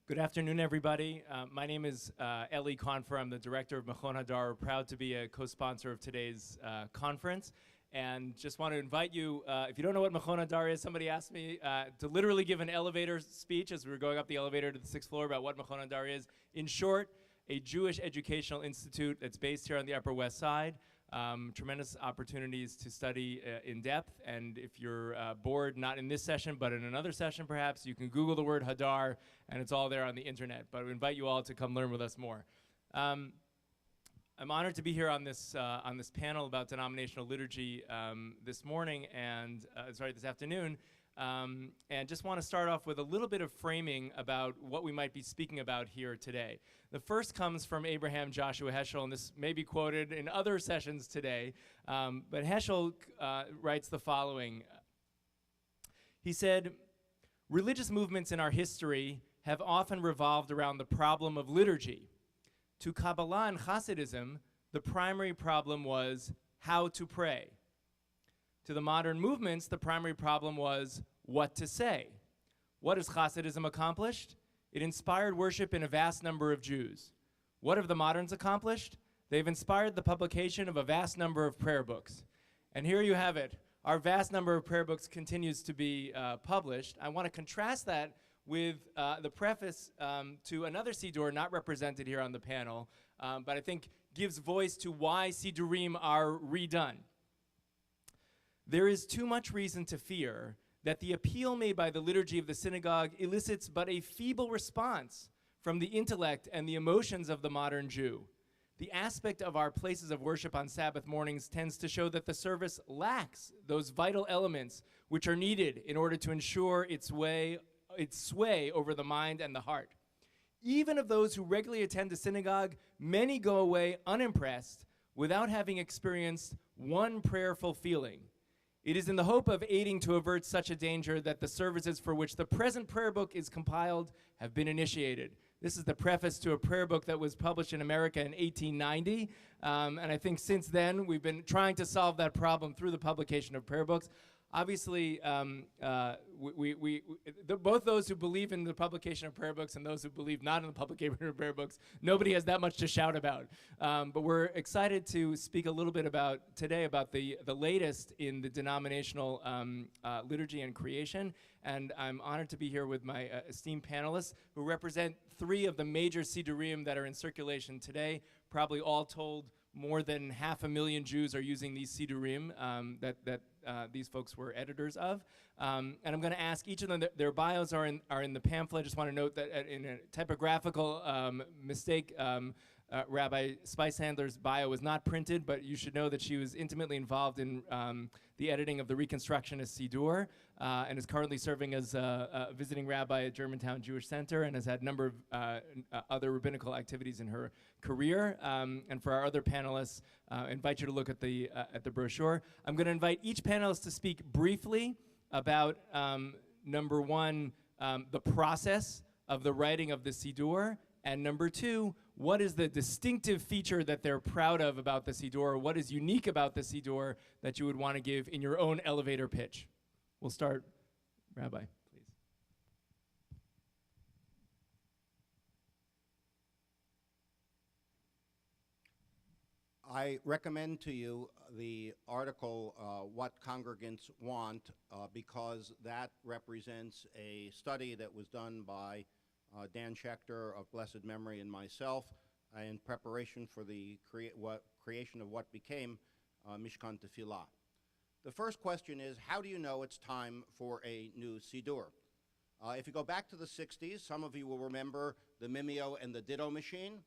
Good afternoon, everybody. My name is Elie Kaunfer. I'm the director of Machon Hadar. We're proud to be a co-sponsor of today's conference. And just want to invite you, if you don't know what Machon Hadar is, somebody asked me to literally give an elevator speech as we were going up the elevator to the 6th floor about what Machon Hadar is. In short, a Jewish educational institute that's based here on the Upper West Side. Tremendous opportunities to study in depth, and if you're bored, not in this session, but in another session perhaps, you can Google the word Hadar, and it's all there on the internet. But we invite you all to come learn with us more. I'm honored to be here on this panel about denominational liturgy this morning, and this afternoon, and just want to start off with a little bit of framing about what we might be speaking about here today. The first comes from Abraham Joshua Heschel, and this may be quoted in other sessions today, but Heschel writes the following. He said, "Religious movements in our history have often revolved around the problem of liturgy. To Kabbalah and Hasidism, the primary problem was how to pray. To the modern movements, the primary problem was what to say. What has Hasidism accomplished? It inspired worship in a vast number of Jews. What have the moderns accomplished? They've inspired the publication of a vast number of prayer books." And here you have it. Our vast number of prayer books continues to be published. I want to contrast that with the preface to another Siddur not represented here on the panel, but I think gives voice to why Siddurim are redone. "There is too much reason to fear that the appeal made by the liturgy of the synagogue elicits but a feeble response from the intellect and the emotions of the modern Jew. The aspect of our places of worship on Sabbath mornings tends to show that the service lacks those vital elements which are needed in order to ensure its sway over the mind and the heart. Even of those who regularly attend the synagogue, many go away unimpressed without having experienced one prayerful feeling. It is in the hope of aiding to avert such a danger that the services for which the present prayer book is compiled have been initiated." This is the preface to a prayer book that was published in America in 1890. And I think since then, we've been trying to solve that problem through the publication of prayer books. Obviously, both those who believe in the publication of prayer books and those who believe not in the publication of prayer books, nobody has that much to shout about. But we're excited to speak a little bit today about the latest in the denominational liturgy and creation. And I'm honored to be here with my esteemed panelists who represent three of the major Siddurim that are in circulation today. Probably all told, more than 500,000 Jews are using these Siddurim that these folks were editors of. And I'm going to ask each of them, their bios are in the pamphlet. I just want to note that in a typographical mistake, Rabbi Spicehandler's bio was not printed, but you should know that she was intimately involved in the editing of the Reconstructionist Siddur and is currently serving as a visiting rabbi at Germantown Jewish Center and has had a number of other rabbinical activities in her career. And for our other panelists, I invite you to look at the brochure. I'm going to invite each panelist to speak briefly about, number one, the process of the writing of the Siddur, and number two, what is the distinctive feature that they're proud of about the Siddur? What is unique about the Siddur that you would want to give in your own elevator pitch? We'll start, Rabbi, please. I recommend to you the article, What Congregants Want, because that represents a study that was done by Dan Schechter of blessed memory and myself in preparation for the creation of what became Mishkan Tefillah. The first question is, how do you know it's time for a new Siddur? If you go back to the 60s, some of you will remember the Mimeo and the Ditto machine.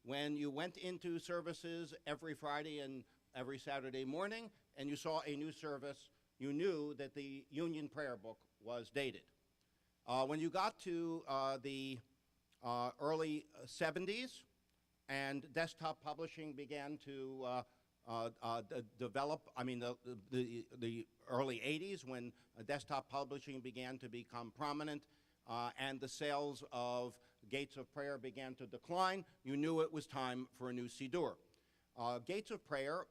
When you went into services every Friday and every Saturday morning and you saw a new service, you knew that the Union Prayer Book was dated. When you got to the early 70s and desktop publishing began to develop, the early 80s when desktop publishing began to become prominent and the sales of Gates of Prayer began to decline, you knew it was time for a new Siddur. Gates of Prayer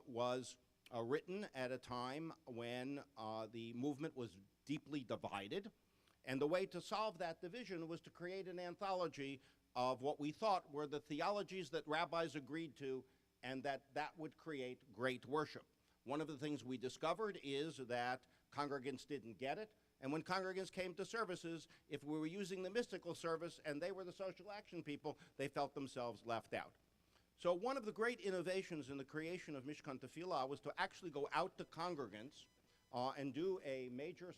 was written at a time when the movement was deeply divided, And the way to solve that division was to create an anthology of what we thought were the theologies that rabbis agreed to, and that would create great worship. One of the things we discovered is that congregants didn't get it, and when congregants came to services, if we were using the mystical service and they were the social action people, they felt themselves left out. So one of the great innovations in the creation of Mishkan Tefillah was to actually go out to congregants and do a major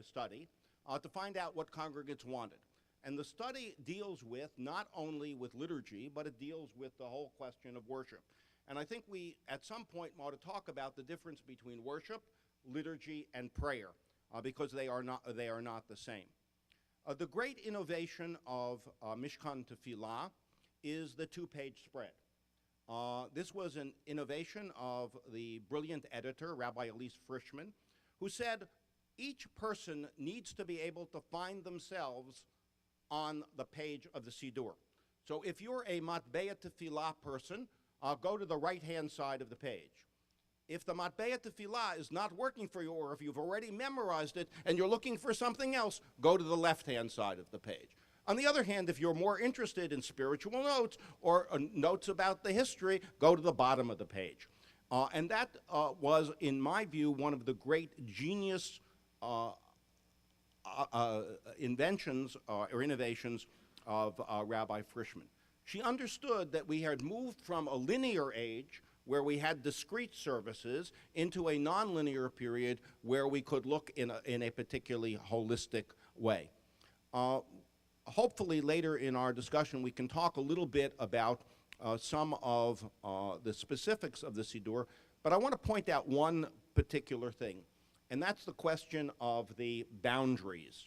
study to find out what congregants wanted. And the study deals with not only with liturgy, but it deals with the whole question of worship. And I think we, at some point, ought to talk about the difference between worship, liturgy, and prayer, because they are not the same. The great innovation of Mishkan Tefillah is the two-page spread. This was an innovation of the brilliant editor, Rabbi Elie Frischman, who said each person needs to be able to find themselves on the page of the Siddur. So if you're a Matbeya Tefillah person, go to the right-hand side of the page. If the Matbeya Tefillah is not working for you, or if you've already memorized it and you're looking for something else, go to the left-hand side of the page. On the other hand, if you're more interested in spiritual notes or notes about the history, go to the bottom of the page. And that was, in my view, one of the great genius inventions or innovations of Rabbi Frischman. She understood that we had moved from a linear age where we had discrete services into a nonlinear period where we could look in a particularly holistic way. Hopefully later in our discussion we can talk a little bit about some of the specifics of the Siddur, but I want to point out one particular thing, and that's the question of the boundaries.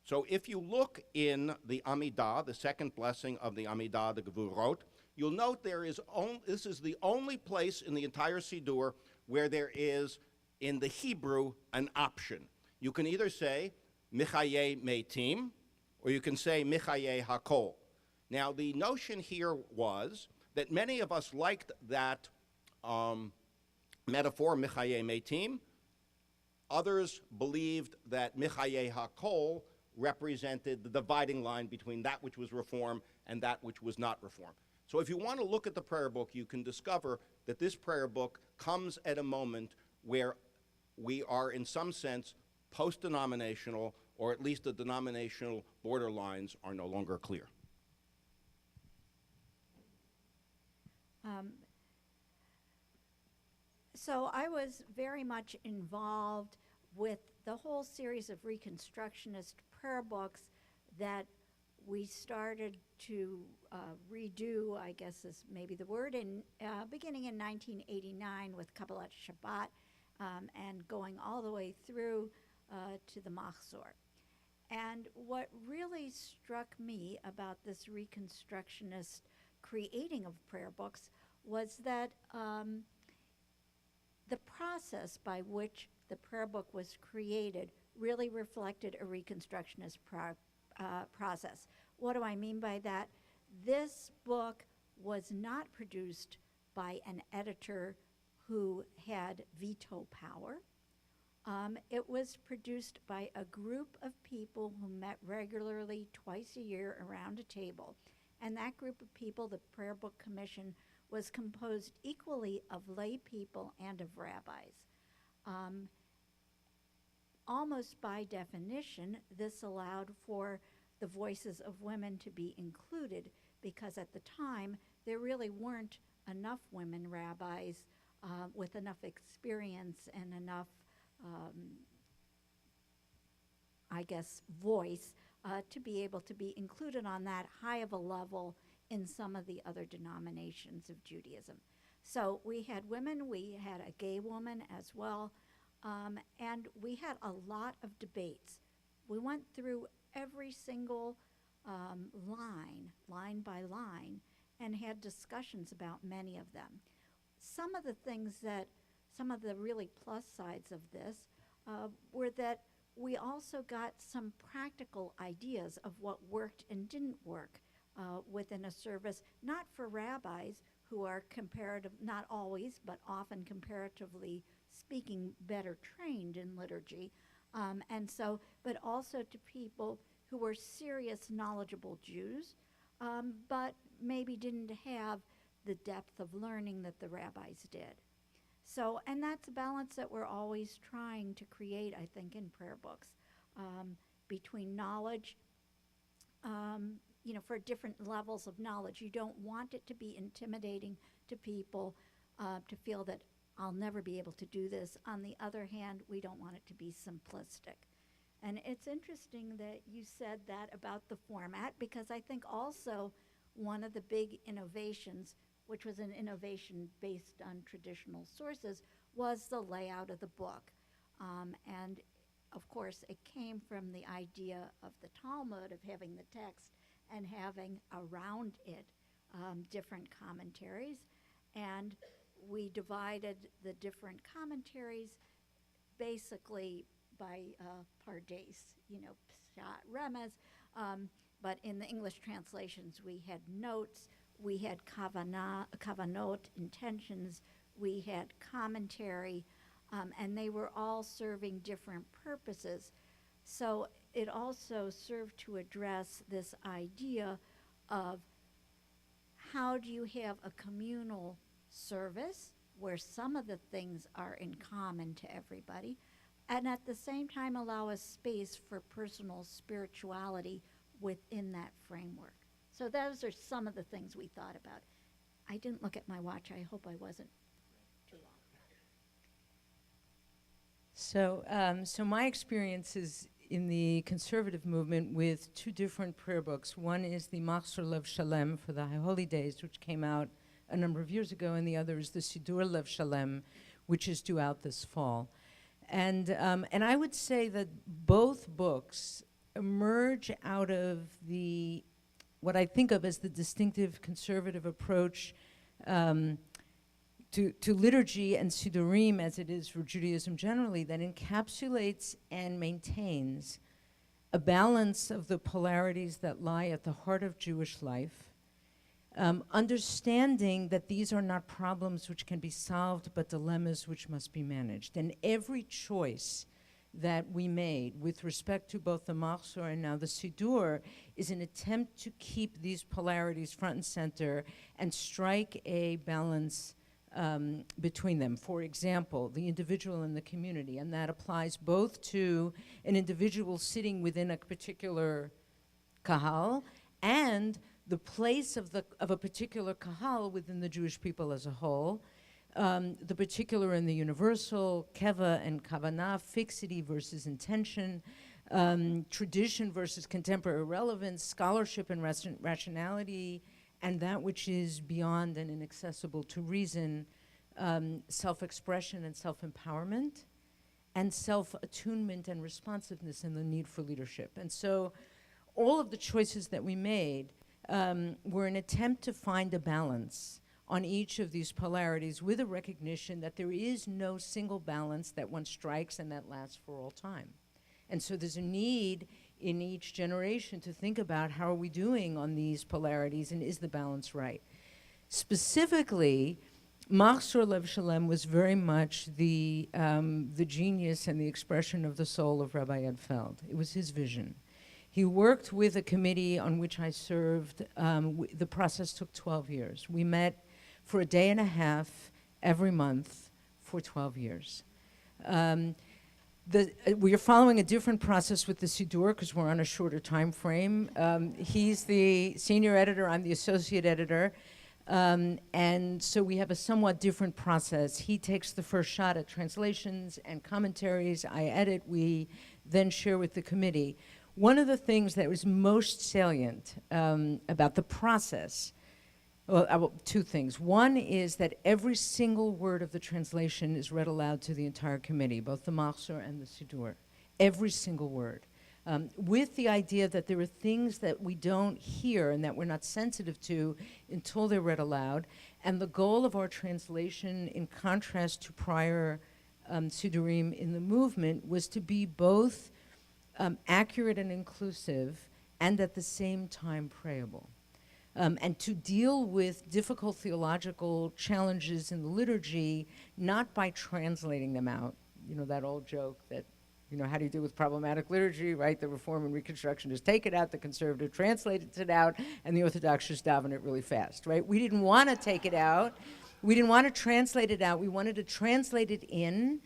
So if you look in the Amidah, the second blessing of the Amidah, the Gevurot, you'll note this is the only place in the entire Siddur where there is, in the Hebrew, an option. You can either say, Michaye Meitim, or you can say, Michaye Hakol. Now, the notion here was that many of us liked that metaphor, Michaye Meitim. Others believed that Michaye Hakol represented the dividing line between that which was Reform and that which was not Reform. So if you want to look at the prayer book, you can discover that this prayer book comes at a moment where we are, in some sense, post-denominational, or at least the denominational borderlines are no longer clear. So I was very much involved with the whole series of Reconstructionist prayer books that we started to redo, I guess is maybe the word, beginning in 1989 with Kabbalat Shabbat and going all the way through to the Machzor. And what really struck me about this Reconstructionist creating of prayer books was that the process by which the prayer book was created really reflected a Reconstructionist process. What do I mean by that? This book was not produced by an editor who had veto power. It was produced by a group of people who met regularly twice a year around a table. And that group of people, the Prayer Book Commission, was composed equally of lay people and of rabbis. Almost by definition, this allowed for the voices of women to be included, because at the time there really weren't enough women rabbis with enough experience and enough, I guess, voice to be able to be included on that high of a level in some of the other denominations of Judaism. So we had women, we had a gay woman as well, and we had a lot of debates. We went through every single line by line, and had discussions about many of them. Some of the really plus sides of this were that we also got some practical ideas of what worked and didn't work within a service, not for rabbis who are not always, but often comparatively speaking, better trained in liturgy, And so, but also to people who were serious, knowledgeable Jews, but maybe didn't have the depth of learning that the rabbis did. So, and that's a balance that we're always trying to create, I think, in prayer books, between knowledge, for different levels of knowledge. You don't want it to be intimidating to people, to feel that I'll never be able to do this. On the other hand, we don't want it to be simplistic. And it's interesting that you said that about the format, because I think also one of the big innovations, which was an innovation based on traditional sources, was the layout of the book. And of course, it came from the idea of the Talmud, of having the text and having around it different commentaries. And we divided the different commentaries basically by pardes, pshat, remez. But in the English translations, we had notes, we had kavanot, intentions, we had commentary, and they were all serving different purposes. So it also served to address this idea of how do you have a communal service where some of the things are in common to everybody, and at the same time allow a space for personal spirituality within that framework. So those are some of the things we thought about. I didn't look at my watch. I hope I wasn't too long. So my experience is in the conservative movement with two different prayer books. One is the Machzor Lev Shalem for the High Holy Days, which came out a number of years ago, and the other is the Sidur Lev Shalem, which is due out this fall. And I would say that both books emerge out of what I think of as the distinctive conservative approach to liturgy and Sidurim, as it is for Judaism generally, that encapsulates and maintains a balance of the polarities that lie at the heart of Jewish life, understanding that these are not problems which can be solved, but dilemmas which must be managed. And every choice that we made with respect to both the Machzor and now the Sidur is an attempt to keep these polarities front and center and strike a balance between them. For example, the individual and the community, and that applies both to an individual sitting within a particular kahal and the place of a particular kahal within the Jewish people as a whole, the particular and the universal, keva and kavanah, fixity versus intention, tradition versus contemporary relevance, scholarship and rationality, and that which is beyond and inaccessible to reason, self-expression and self-empowerment, and self-attunement and responsiveness and the need for leadership. And so all of the choices that we made were an attempt to find a balance on each of these polarities with a recognition that there is no single balance that one strikes and that lasts for all time. And so there's a need in each generation to think about how are we doing on these polarities and is the balance right. Specifically, Machzor Lev Shalem was very much the genius and the expression of the soul of Rabbi Ed Feld. It was his vision. He worked with a committee on which I served. The process took 12 years. We met for a day and a half every month for 12 years. We are following a different process with the Sidur because we're on a shorter time frame. He's the senior editor, I'm the associate editor. And so we have a somewhat different process. He takes the first shot at translations and commentaries. I edit, we then share with the committee. One of the things that was most salient about the process, well, two things. One is that every single word of the translation is read aloud to the entire committee, both the Machzor and the Sidur. Every single word. With the idea that there are things that we don't hear and that we're not sensitive to until they're read aloud. And the goal of our translation, in contrast to prior Sidurim in the movement, was to be both accurate and inclusive and at the same time prayable. And to deal with difficult theological challenges in the liturgy, not by translating them out, that old joke that You know, how do you deal with problematic liturgy, right? The Reform and Reconstructionists take it out, the Conservative translates it out, and the Orthodox just daven it really fast, right? We didn't want to take it out. We didn't want to translate it out. We wanted to translate it in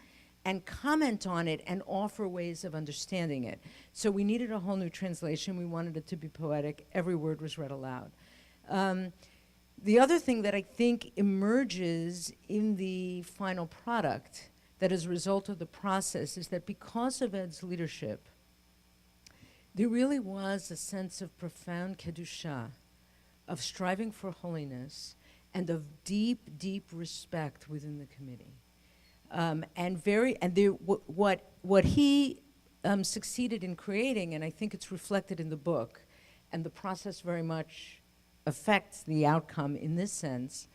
and comment on it and offer ways of understanding it. So we needed a whole new translation. We wanted it to be poetic. Every word was read aloud. The other thing that I think emerges in the final product that as a result of the process is that because of Ed's leadership, there really was a sense of profound kedusha, of striving for holiness, and of deep, deep respect within the committee. What he succeeded in creating, and I think it's reflected in the book, and the process very much affects the outcome in this sense,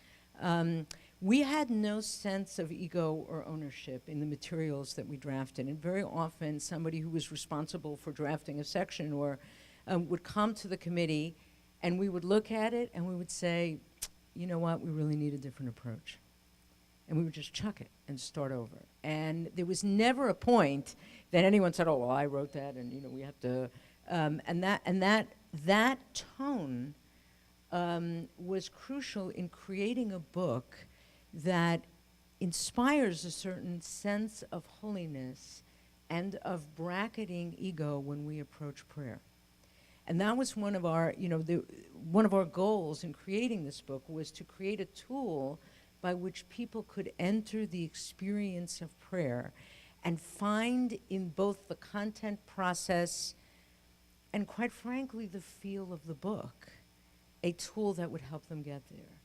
we had no sense of ego or ownership in the materials that we drafted. And very often somebody who was responsible for drafting a section or would come to the committee and we would look at it and we would say, you know what, we really need a different approach. And we would just chuck it and start over. And there was never a point that anyone said, oh, well, I wrote that and, you know, we have to, that tone was crucial in creating a book that inspires a certain sense of holiness and of bracketing ego when we approach prayer. And that was one of our, you know, one of our goals in creating this book was to create a tool by which people could enter the experience of prayer and find in both the content process and, quite frankly, the feel of the book, a tool that would help them get there.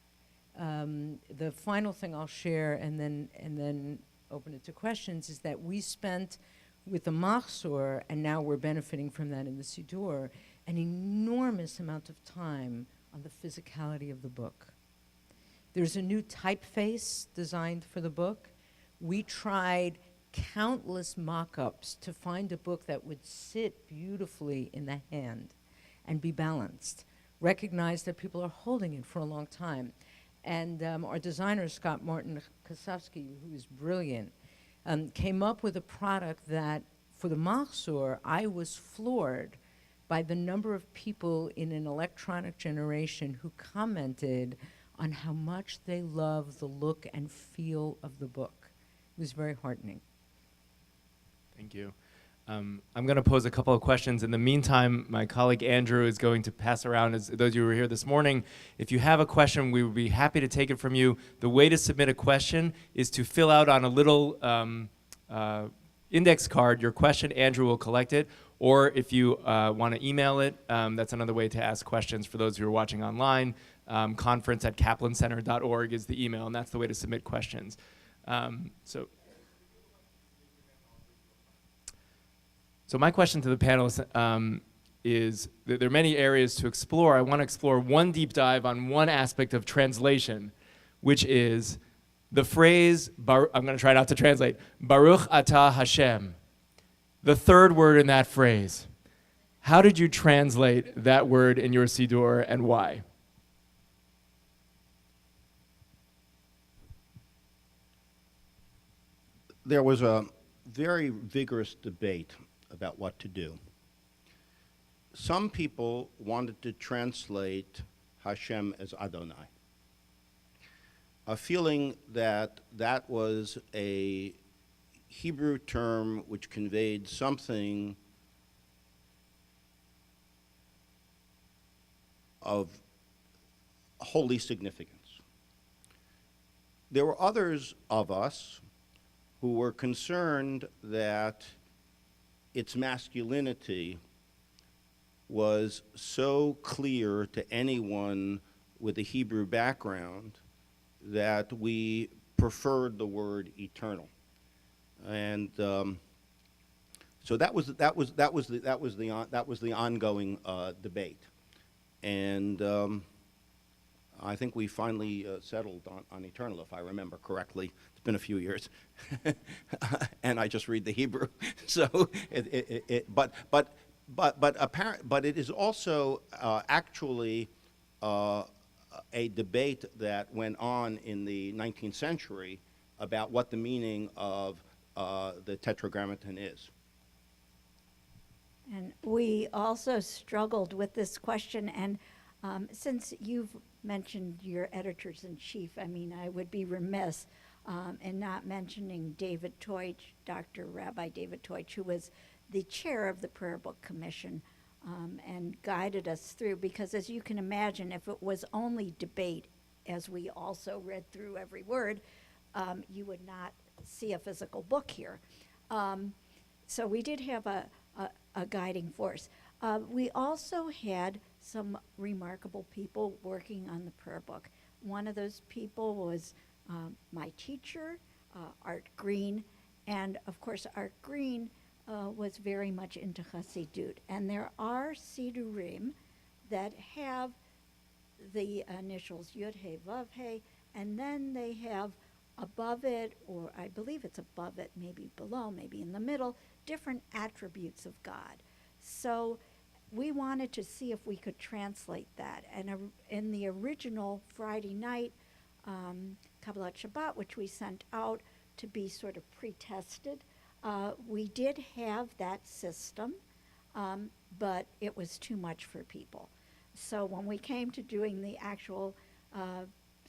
The final thing I'll share and then open it to questions is that we spent with the Machzor, and now we're benefiting from that in the Siddur, an enormous amount of time on the physicality of the book. There's a new typeface designed for the book. We tried countless mock-ups to find a book that would sit beautifully in the hand and be balanced. Recognize that people are holding it for a long time. And our designer, Scott Martin Kosofsky, who is brilliant, came up with a product that, for the Machzor, I was floored by the number of people in an electronic generation who commented on how much they love the look and feel of the book. It was very heartening. Thank you. I'm going to pose a couple of questions. In the meantime, my colleague Andrew is going to pass around, as those of you who were here this morning, if you have a question, we would be happy to take it from you. The way to submit a question is to fill out on a little index card your question. Andrew will collect it. Or if you want to email it, that's another way to ask questions for those who are watching online. conference@kaplancenter.org is the email, and that's the way to submit questions. So my question to the panelists is that there are many areas to explore. I want to explore one deep dive on one aspect of translation, which is the phrase, I'm going to try not to translate, Baruch Atah Hashem, the third word in that phrase. How did you translate that word in your Siddur and why? There was a very vigorous debate about what to do. Some people wanted to translate Hashem as Adonai, a feeling that that was a Hebrew term which conveyed something of holy significance. There were others of us who were concerned that its masculinity was so clear to anyone with a Hebrew background that we preferred the word eternal, and so that was the ongoing debate, and I think we finally settled on eternal, if I remember correctly. It's been a few years, and I just read the Hebrew. So, but it is also actually a debate that went on in the 19th century about what the meaning of the Tetragrammaton is. And we also struggled with this question, and since you've mentioned your editors-in-chief, I mean, I would be remiss in not mentioning David Teutsch, Dr. Rabbi David Teutsch, who was the chair of the Prayer Book Commission and guided us through, because as you can imagine, if it was only debate, as we also read through every word, you would not see a physical book here. So we did have a guiding force. We also had some remarkable people working on the prayer book. One of those people was my teacher, Art Green, and of course Art Green was very much into Chassidut. And there are Sidurim that have the initials Yud He Vav He, and then they have above it, or I believe it's above it, maybe below, maybe in the middle, different attributes of God. So we wanted to see if we could translate that. And in the original Friday night Kabbalat Shabbat, which we sent out to be sort of pre-tested, we did have that system, but it was too much for people. So when we came to doing the actual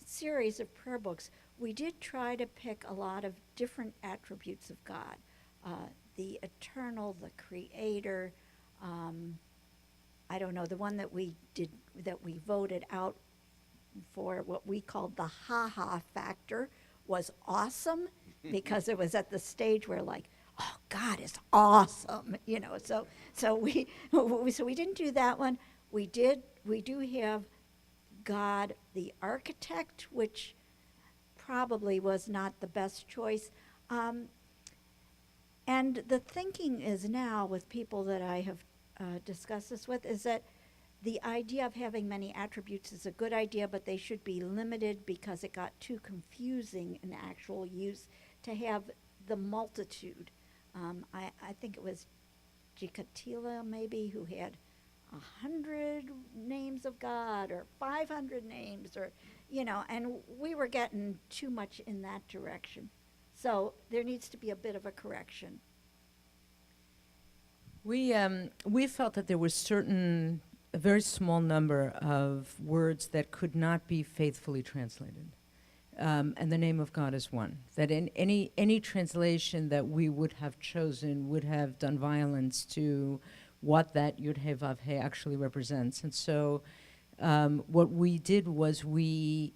series of prayer books, we did try to pick a lot of different attributes of God. The eternal, the creator, I don't know, the one that we voted out for what we called the ha-ha factor was awesome, because it was at the stage where like, oh, God is awesome, you know. So we didn't do that one. We do have God the architect, which probably was not the best choice. And the thinking is now with people that I have discussed this with is that the idea of having many attributes is a good idea, but they should be limited because it got too confusing in actual use to have the multitude. I think it was Jikatila maybe who had 100 names of God or 500 names, or, you know, and we were getting too much in that direction. So there needs to be a bit of a correction. We felt that there was a very small number of words that could not be faithfully translated. And the name of God is one. That in any translation that we would have chosen would have done violence to what that Yud He Vav He actually represents. And so what we did was we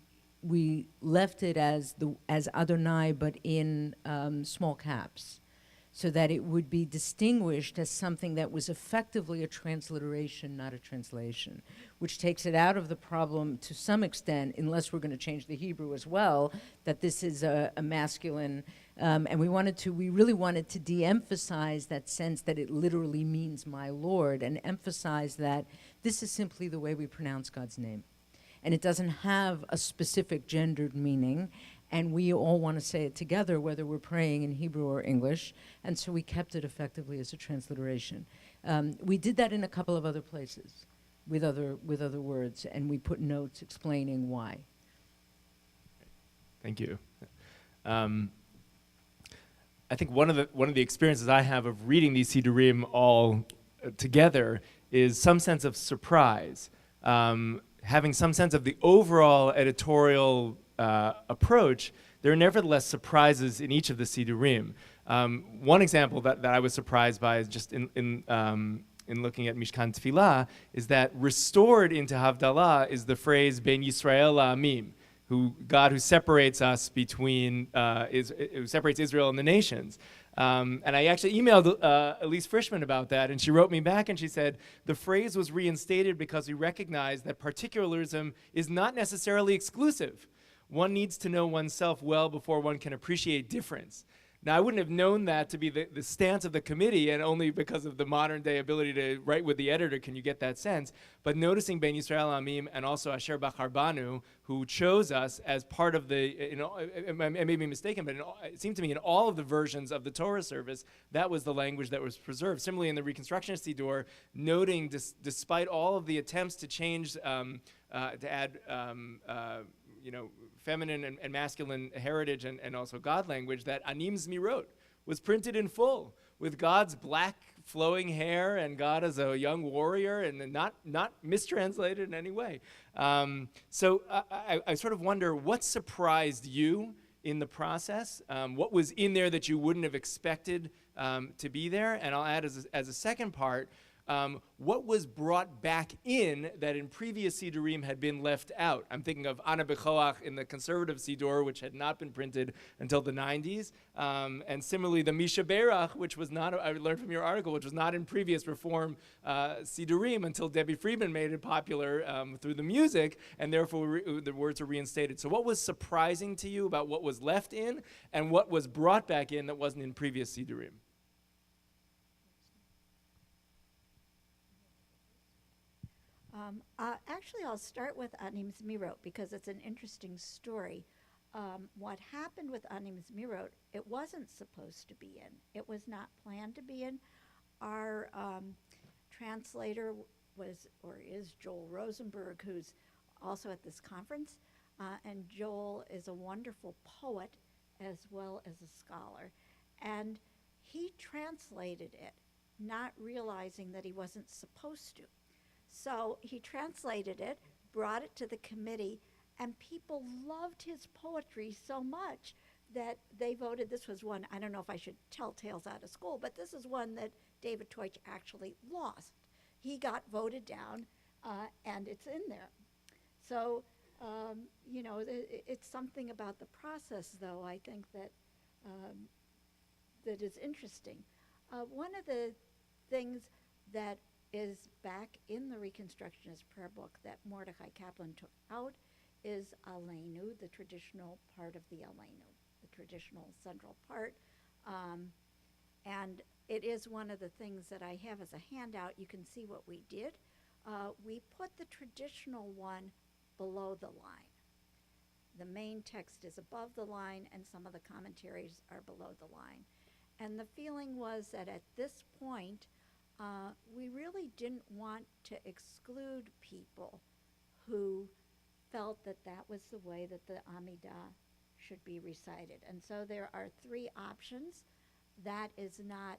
left it as Adonai, but in small caps, so that it would be distinguished as something that was effectively a transliteration, not a translation, which takes it out of the problem to some extent, unless we're going to change the Hebrew as well, that this is a masculine, and we really wanted to de-emphasize that sense that it literally means my Lord, and emphasize that this is simply the way we pronounce God's name. And it doesn't have a specific gendered meaning, and we all want to say it together, whether we're praying in Hebrew or English, and so we kept it effectively as a transliteration. We did that in a couple of other places with other words, and we put notes explaining why. Thank you. I think one of the experiences I have of reading these Sidurim all together is some sense of surprise, having some sense of the overall editorial approach. There are nevertheless surprises in each of the Sidurim. One example that I was surprised by is just in looking at Mishkan Tefillah is that restored into Havdalah is the phrase Ben Yisrael La'amim, God who separates us between, who separates Israel and the nations. And I actually emailed Elise Frischman about that, and she wrote me back and she said, the phrase was reinstated because we recognize that particularism is not necessarily exclusive. One needs to know oneself well before one can appreciate difference. Now, I wouldn't have known that to be the stance of the committee, and only because of the modern day ability to write with the editor can you get that sense. But noticing Ben Yisrael Amim and also Asher Bachar Banu, who chose us as part of the, I may be mistaken, but it seemed to me in all of the versions of the Torah service, that was the language that was preserved. Similarly, in the Reconstructionist Siddur, noting despite all of the attempts to change, to add, feminine and masculine heritage and also God language, that Anim Zmirot was printed in full with God's black flowing hair and God as a young warrior, and not mistranslated in any way. So I sort of wonder what surprised you in the process. What was in there that you wouldn't have expected to be there? And I'll add as a second part, what was brought back in that in previous Sidurim had been left out? I'm thinking of Ana Bechoach in the conservative Sidur, which had not been printed until the 90s. And similarly, the Misha Berach, which was not, I learned from your article, which was not in previous Reform Sidurim until Debbie Friedman made it popular through the music, and therefore the words were reinstated. So what was surprising to you about what was left in and what was brought back in that wasn't in previous Sidurim? Actually, I'll start with Anim Zmirot because it's an interesting story. What happened with Anim Zmirot, it wasn't supposed to be in. It was not planned to be in. Our translator was, or is, Joel Rosenberg, who's also at this conference. And Joel is a wonderful poet as well as a scholar. And he translated it, not realizing that he wasn't supposed to. So he translated it, brought it to the committee, and people loved his poetry so much that they voted. This was one, I don't know if I should tell tales out of school, but this is one that David Teutsch actually lost. He got voted down, and it's in there. So, you know, it's something about the process, though, I think that that is interesting. One of the things that is back in the Reconstructionist prayer book that Mordechai Kaplan took out is Aleinu, the traditional part of the Aleinu, the traditional central part. And it is one of the things that I have as a handout. You can see what we did. We put the traditional one below the line. The main text is above the line, and some of the commentaries are below the line. And the feeling was that at this point, we really didn't want to exclude people who felt that that was the way that the Amidah should be recited. And so there are three options. That is not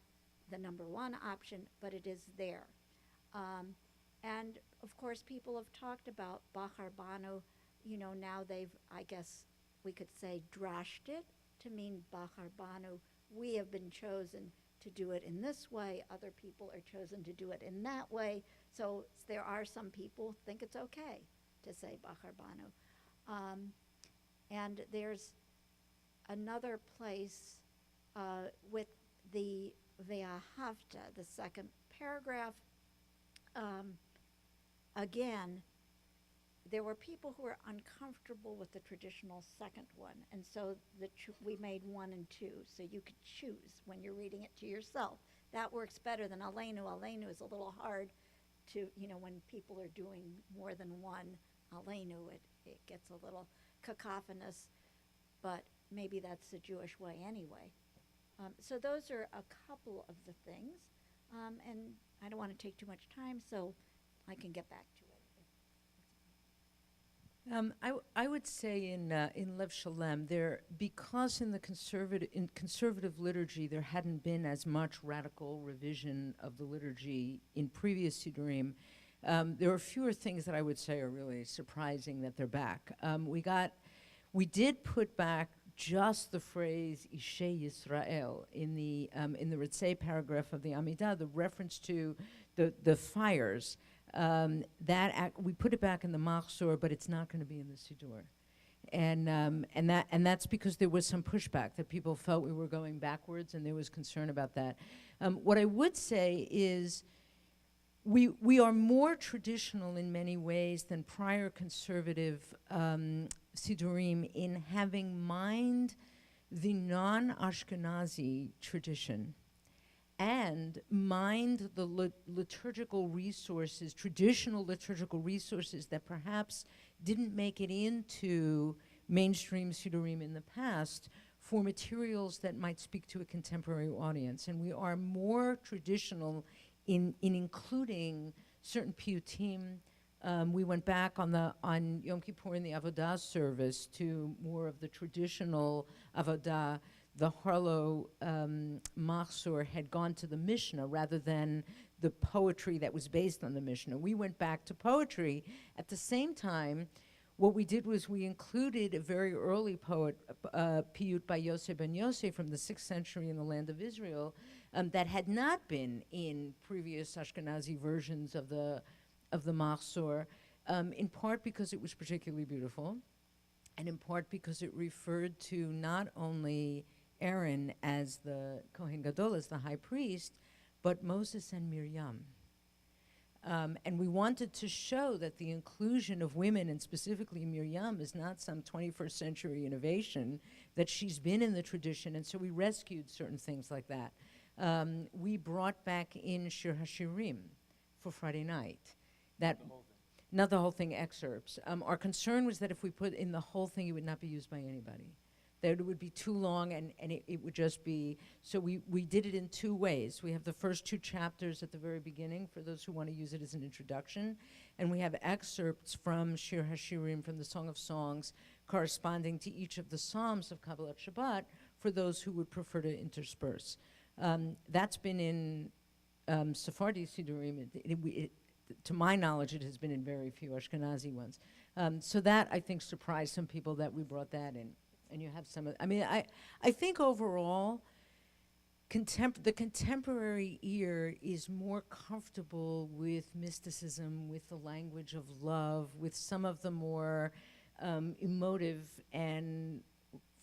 the number one option, but it is there. And of course, people have talked about Bachar Banu. You know, now they've, I guess we could say, drashed it to mean Bachar Banu. We have been chosen to do it in this way. Other people are chosen to do it in that way. So there are some people think it's okay to say Bachar Banu. And there's another place with the Ve'ahavta, the second paragraph. Again, there were people who were uncomfortable with the traditional second one, and so we made 1 and 2, so you could choose when you're reading it to yourself. That works better than Aleinu. Aleinu is a little hard to, you know, when people are doing more than one Aleinu, it gets a little cacophonous, but maybe that's the Jewish way anyway. So those are a couple of the things, and I don't want to take too much time, so I can get back to it. I would say in Lev Shalem, because in the conservative liturgy there hadn't been as much radical revision of the liturgy in previous Sidurim, there are fewer things that I would say are really surprising that they're back. We did put back just the phrase Ishei Yisrael in the Ritzei paragraph of the Amidah, the reference to the fires. We put it back in the Machzor, but it's not going to be in the Sidur, and that's because there was some pushback that people felt we were going backwards, and there was concern about that. What I would say is, we are more traditional in many ways than prior conservative Sidurim in having mined the non-Ashkenazi tradition and mind the liturgical resources, traditional liturgical resources that perhaps didn't make it into mainstream Sidurim in the past for materials that might speak to a contemporary audience. And we are more traditional in including certain piyutim. We went back on Yom Kippur in the Avodah service to more of the traditional Avodah. the Harlow Mahsur had gone to the Mishnah rather than the poetry that was based on the Mishnah. We went back to poetry. At the same time, what we did was we included a very early poet, Piyut by Yosef ben Yosef from the 6th century in the land of Israel, that had not been in previous Ashkenazi versions of the Mahsur, in part because it was particularly beautiful, and in part because it referred to not only Aaron as the Kohen Gadol, as the high priest, but Moses and Miriam. And we wanted to show that the inclusion of women, and specifically Miriam, is not some 21st century innovation, that she's been in the tradition, and so we rescued certain things like that. We brought back in Shir HaShirim for Friday night. Not the whole thing, excerpts. Our concern was that if we put in the whole thing, it would not be used by anybody. That it would be too long, and it would just be, so we did it in 2 ways. We have the first 2 chapters at the very beginning for those who want to use it as an introduction, and we have excerpts from Shir HaShirim, from the Song of Songs, corresponding to each of the Psalms of Kabbalat Shabbat for those who would prefer to intersperse. That's been in Sephardi Sidurim. To my knowledge, it has been in very few Ashkenazi ones. So that, I think, surprised some people that we brought that in. And you have some of, I mean, I think overall, the contemporary ear is more comfortable with mysticism, with the language of love, with some of the more emotive and,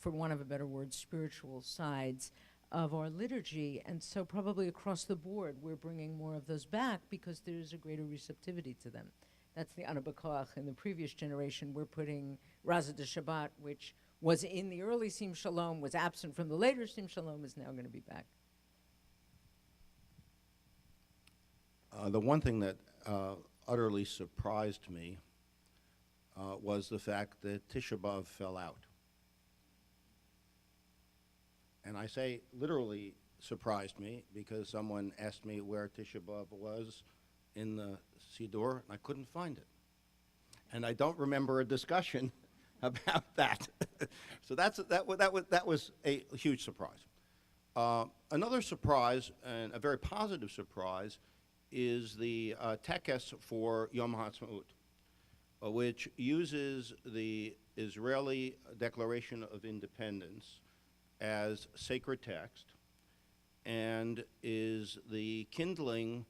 for want of a better word, spiritual sides of our liturgy. And so probably across the board, we're bringing more of those back because there's a greater receptivity to them. That's the Anu B'Koach. In the previous generation, we're putting Raza de Shabbat, which was in the early Sim Shalom, was absent from the later Sim Shalom, is now going to be back. The one thing that utterly surprised me was the fact that Tisha B'Av fell out. And I say literally surprised me because someone asked me where Tisha B'Av was in the Siddur, and I couldn't find it. And I don't remember a discussion about that. So that was a huge surprise. Another surprise, and a very positive surprise, is the tekes for Yom HaAtzmaut, which uses the Israeli Declaration of Independence as sacred text and is the kindling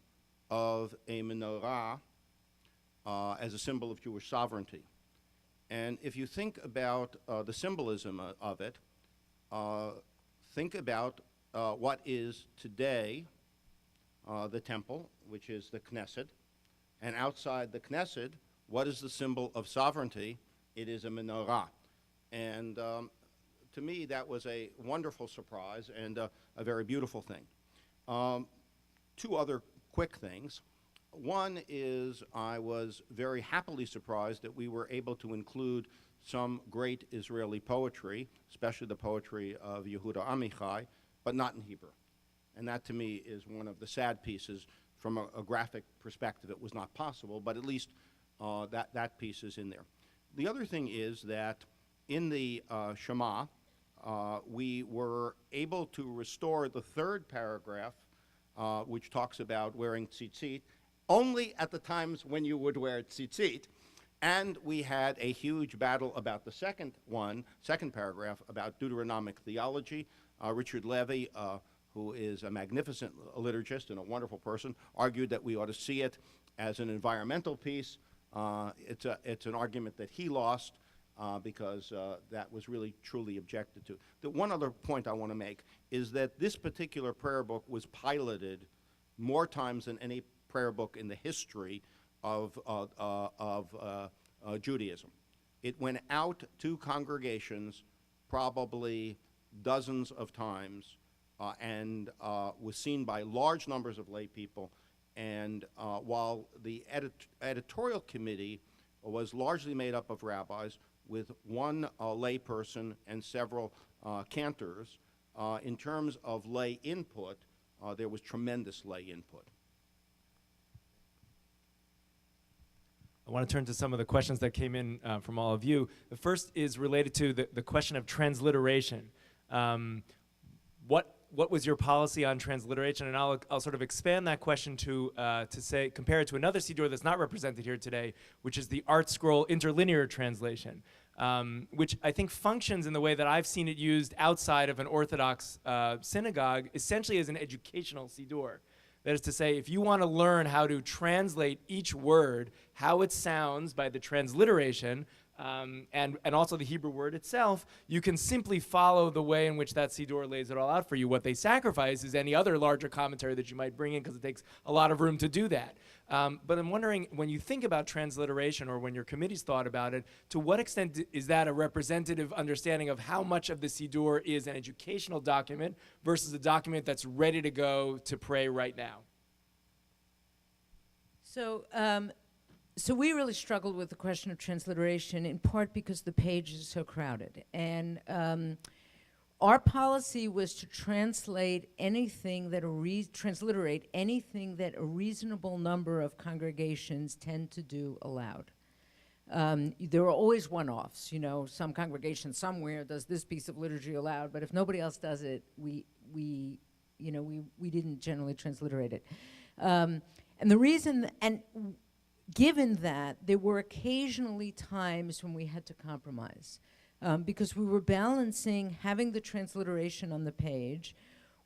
of a menorah as a symbol of Jewish sovereignty. And if you think about the symbolism of it, think about what is today the temple, which is the Knesset, and outside the Knesset, what is the symbol of sovereignty? It is a menorah. And to me, that was a wonderful surprise and a very beautiful thing. 2 other quick things. One is I was very happily surprised that we were able to include some great Israeli poetry, especially the poetry of Yehuda Amichai, but not in Hebrew. And that to me is one of the sad pieces. From a graphic perspective, it was not possible, but at least that piece is in there. The other thing is that in the Shema, we were able to restore the 3rd paragraph, which talks about wearing tzitzit, only at the times when you would wear tzitzit. And we had a huge battle about the second paragraph, about Deuteronomic theology. Richard Levy, who is a magnificent liturgist and a wonderful person, argued that we ought to see it as an environmental piece. It's an argument that he lost because that was really truly objected to. The one other point I want to make is that this particular prayer book was piloted more times than any prayer book in the history of Judaism. It went out to congregations probably dozens of times and was seen by large numbers of lay people. And while the editorial committee was largely made up of rabbis with one lay person and several cantors, in terms of lay input, there was tremendous lay input. I want to turn to some of the questions that came in from all of you. The first is related to the question of transliteration. what was your policy on transliteration? And I'll sort of expand that question to say, compare it to another siddur that's not represented here today, which is the Art Scroll interlinear translation, which I think functions in the way that I've seen it used outside of an Orthodox synagogue, essentially as an educational siddur. That is to say, if you want to learn how to translate each word, how it sounds by the transliteration, and also the Hebrew word itself, you can simply follow the way in which that siddur lays it all out for you. What they sacrifice is any other larger commentary that you might bring in, because it takes a lot of room to do that. But I'm wondering, when you think about transliteration, or when your committee's thought about it, to what extent is that a representative understanding of how much of the siddur is an educational document versus a document that's ready to go to pray right now? So we really struggled with the question of transliteration, in part because the page is so crowded. And our policy was to translate anything that transliterate anything that a reasonable number of congregations tend to do aloud. There are always one-offs. You know, some congregation somewhere does this piece of liturgy aloud, but if nobody else does it, we didn't generally transliterate it. And the reason, given that, there were occasionally times when we had to compromise, because we were balancing having the transliteration on the page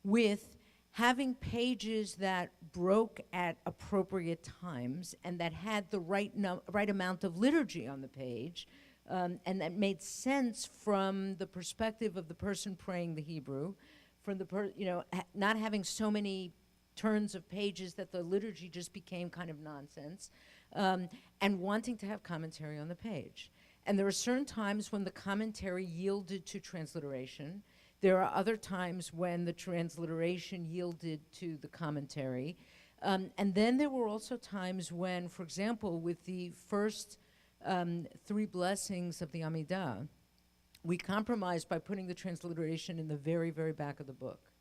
with having pages that broke at appropriate times and that had the right amount of liturgy on the page, and that made sense from the perspective of the person praying the Hebrew, from the not having so many turns of pages that the liturgy just became kind of nonsense, and wanting to have commentary on the page. And there are certain times when the commentary yielded to transliteration. There are other times when the transliteration yielded to the commentary. And then there were also times when, for example, with the first 3 blessings of the Amidah, we compromised by putting the transliteration in the very, very back of the book.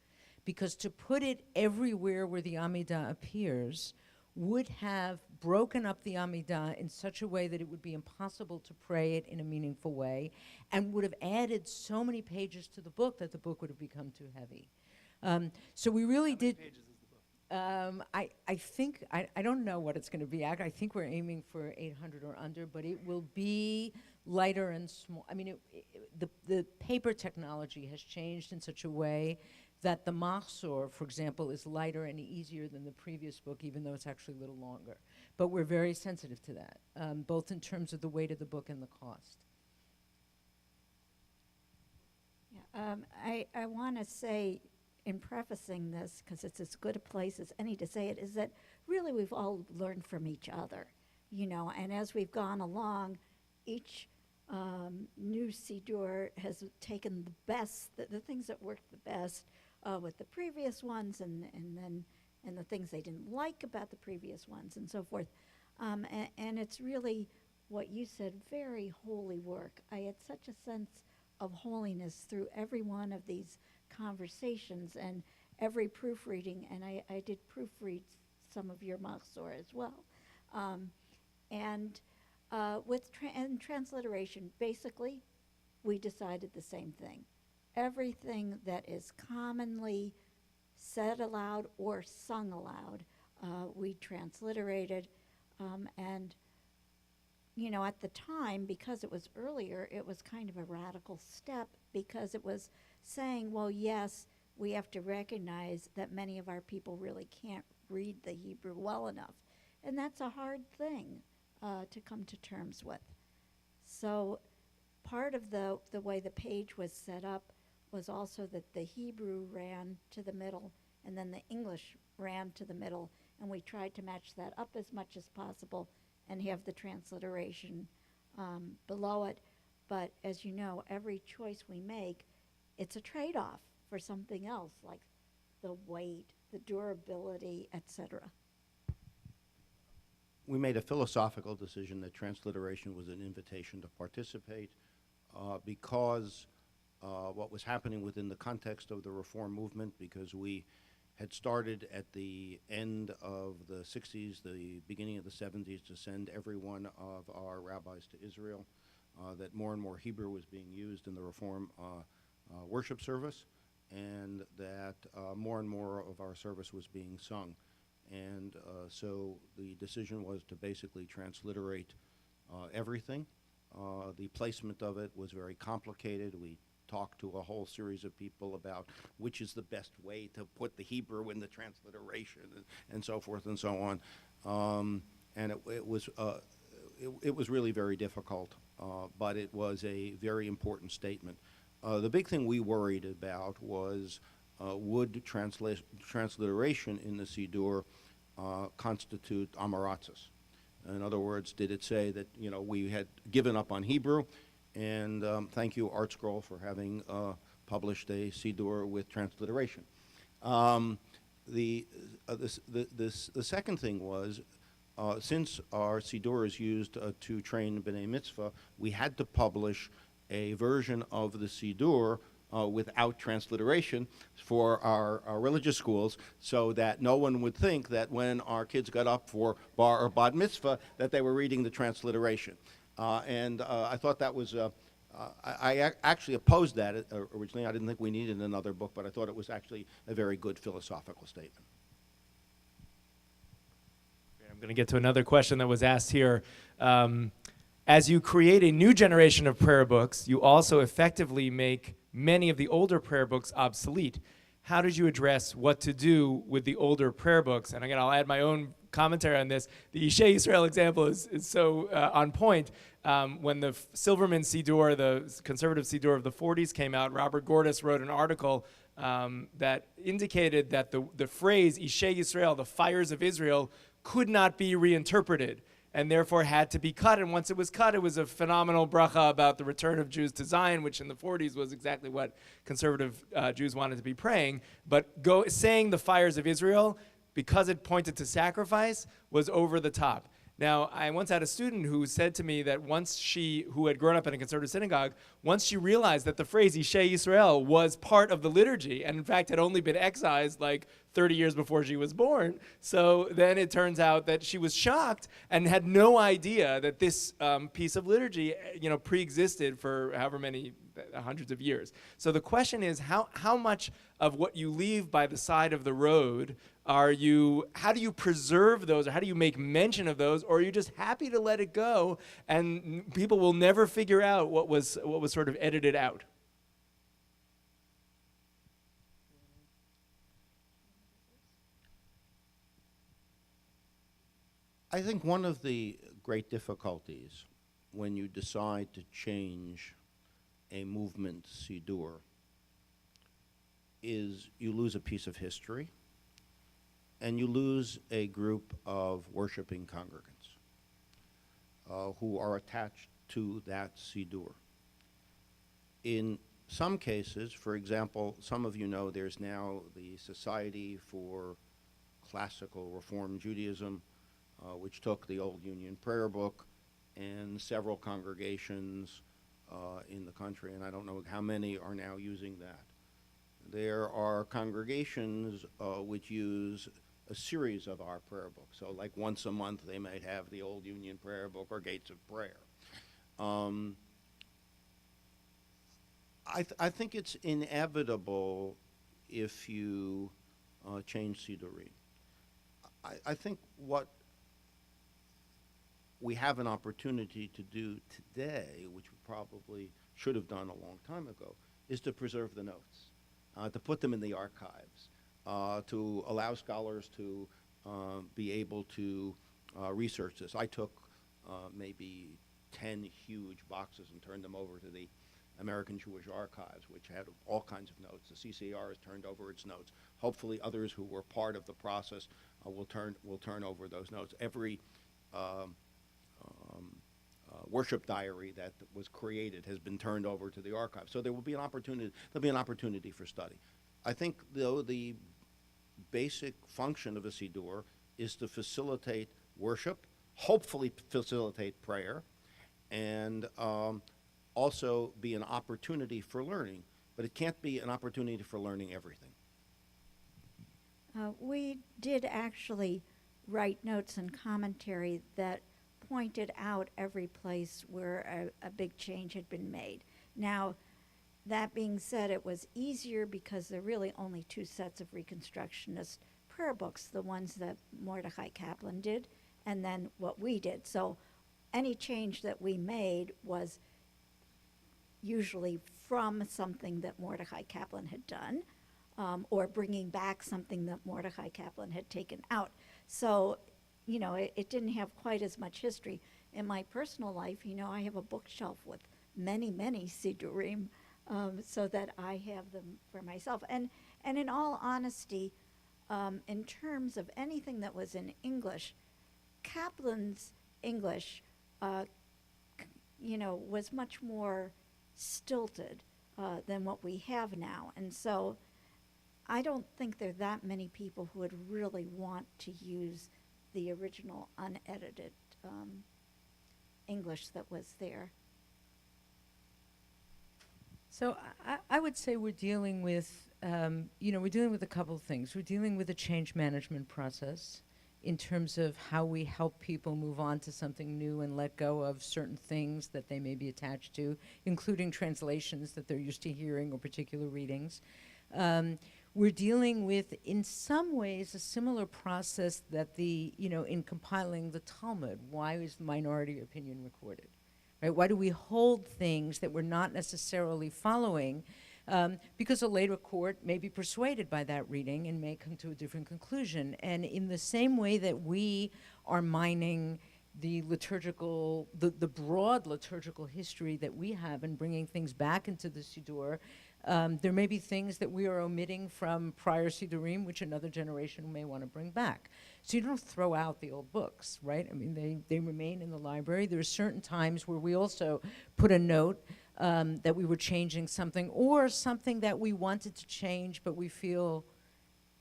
Because to put it everywhere where the Amidah appears would have broken up the Amidah in such a way that it would be impossible to pray it in a meaningful way, and would have added so many pages to the book that the book would have become too heavy. So we really did. How many pages is the book? I think, I don't know what it's going to be. I think we're aiming for 800 or under, but it will be lighter and small. I mean, the paper technology has changed in such a way that the Mahzor, for example, is lighter and easier than the previous book, even though it's actually a little longer. But we're very sensitive to that, both in terms of the weight of the book and the cost. Yeah, I want to say, in prefacing this, because it's as good a place as any to say it, is that really we've all learned from each other, you know, and as we've gone along, each new siddur has taken the best, the things that worked the best with the previous ones, and the things they didn't like about the previous ones, and so forth. And it's really what you said, very holy work. I had such a sense of holiness through every one of these conversations and every proofreading, and I did proofread some of your Mahzor as well. With transliteration, basically, we decided the same thing. Everything that is commonly said aloud or sung aloud, we transliterated. And, you know, at the time, because it was earlier, it was kind of a radical step, because it was saying, well, yes, we have to recognize that many of our people really can't read the Hebrew well enough. And that's a hard thing to come to terms with. So part of the way the page was set up was also that the Hebrew ran to the middle and then the English ran to the middle, and we tried to match that up as much as possible and have the transliteration below it. But as you know, every choice we make, it's a trade-off for something else, like the weight, the durability, etc. We made a philosophical decision that transliteration was an invitation to participate because what was happening within the context of the Reform movement, because we had started at the end of the 60s, the beginning of the 70s, to send every one of our rabbis to Israel, that more and more Hebrew was being used in the Reform worship service. and that more and more of our service was being sung. And so the decision was to basically transliterate everything. The placement of it was very complicated. We talked to a whole series of people about which is the best way to put the Hebrew in the transliteration, and so forth and so on. And it was really very difficult, but it was a very important statement. The big thing we worried about was would transliteration in the Siddur constitute amaratzis? In other words, did it say that we had given up on Hebrew? And thank you, Art Scroll, for having published a Siddur with transliteration. The second thing was, since our Siddur is used to train B'nai Mitzvah, we had to publish a version of the Siddur without transliteration for our religious schools, so that no one would think that when our kids got up for bar or bat mitzvah that they were reading the transliteration. And I thought that was, I actually opposed that originally. I didn't think we needed another book, but I thought it was actually a very good philosophical statement. I'm going to get to another question that was asked here. As you create a new generation of prayer books, you also effectively make many of the older prayer books obsolete. How did you address what to do with the older prayer books? And again, I'll add my own commentary on this. The Ishei Yisrael example is so on point. When the Silverman Siddur, the conservative Siddur of the 40s came out, Robert Gordis wrote an article that indicated that the phrase Ishei Yisrael, the fires of Israel, could not be reinterpreted, and therefore had to be cut. And once it was cut, it was a phenomenal bracha about the return of Jews to Zion, which in the 40s was exactly what conservative Jews wanted to be praying. But saying the fires of Israel, because it pointed to sacrifice, was over the top. Now, I once had a student who said to me that who had grown up in a conservative synagogue, once she realized that the phrase Ishei Yisrael was part of the liturgy, and in fact had only been excised like 30 years before she was born. So then it turns out that she was shocked and had no idea that this piece of liturgy, pre-existed for however many hundreds of years. So the question is, how much of what you leave by the side of the road how do you preserve those, or how do you make mention of those, or are you just happy to let it go and people will never figure out what was sort of edited out? I think one of the great difficulties when you decide to change a movement Siddur is you lose a piece of history, and you lose a group of worshiping congregants who are attached to that Siddur. In some cases, for example, some of you know there's now the Society for Classical Reform Judaism, which took the Old Union Prayer Book, and several congregations in the country, and I don't know how many are now using that. There are congregations which use a series of our prayer books. So like once a month they might have the Old Union Prayer Book or Gates of Prayer. I think it's inevitable if you change Siddurim. I think what we have an opportunity to do today, which we probably should have done a long time ago, is to preserve the notes, to put them in the archives, to allow scholars to be able to research this. I took maybe 10 huge boxes and turned them over to the American Jewish Archives, which had all kinds of notes. The CCAR has turned over its notes. Hopefully others who were part of the process will turn over those notes. Every worship diary that was created has been turned over to the archive. So there will be an opportunity. There'll be an opportunity for study. I think, though, the basic function of a Siddur is to facilitate worship, hopefully facilitate prayer, and also be an opportunity for learning. But it can't be an opportunity for learning everything. We did actually write notes and commentary that pointed out every place where a big change had been made. Now, That being said, it was easier because there are really only two sets of Reconstructionist prayer books, the ones that Mordecai Kaplan did and then what we did. So any change that we made was usually from something that Mordecai Kaplan had done, or bringing back something that Mordecai Kaplan had taken out. So, you know, it didn't have quite as much history. In my personal life, you know, I have a bookshelf with many, many Sidurim, so that I have them for myself. And in all honesty, in terms of anything that was in English, Kaplan's English, you know, was much more stilted than what we have now. And so I don't think there are that many people who would really want to use the original unedited English that was there. So I would say we're dealing with, you know, we're dealing with a couple of things. We're dealing with a change management process in terms of how we help people move on to something new and let go of certain things that they may be attached to, including translations that they're used to hearing or particular readings. We're dealing with, in some ways, a similar process that in compiling the Talmud. Why is the minority opinion recorded? Right? Why do we hold things that we're not necessarily following? Because a later court may be persuaded by that reading and may come to a different conclusion. And in the same way that we are mining the liturgical, the broad liturgical history that we have and bringing things back into the Siddur, there may be things that we are omitting from prior Siddurim, which another generation may want to bring back. So you don't throw out the old books, right? I mean, they remain in the library. There are certain times where we also put a note that we were changing something, or something that we wanted to change, but we feel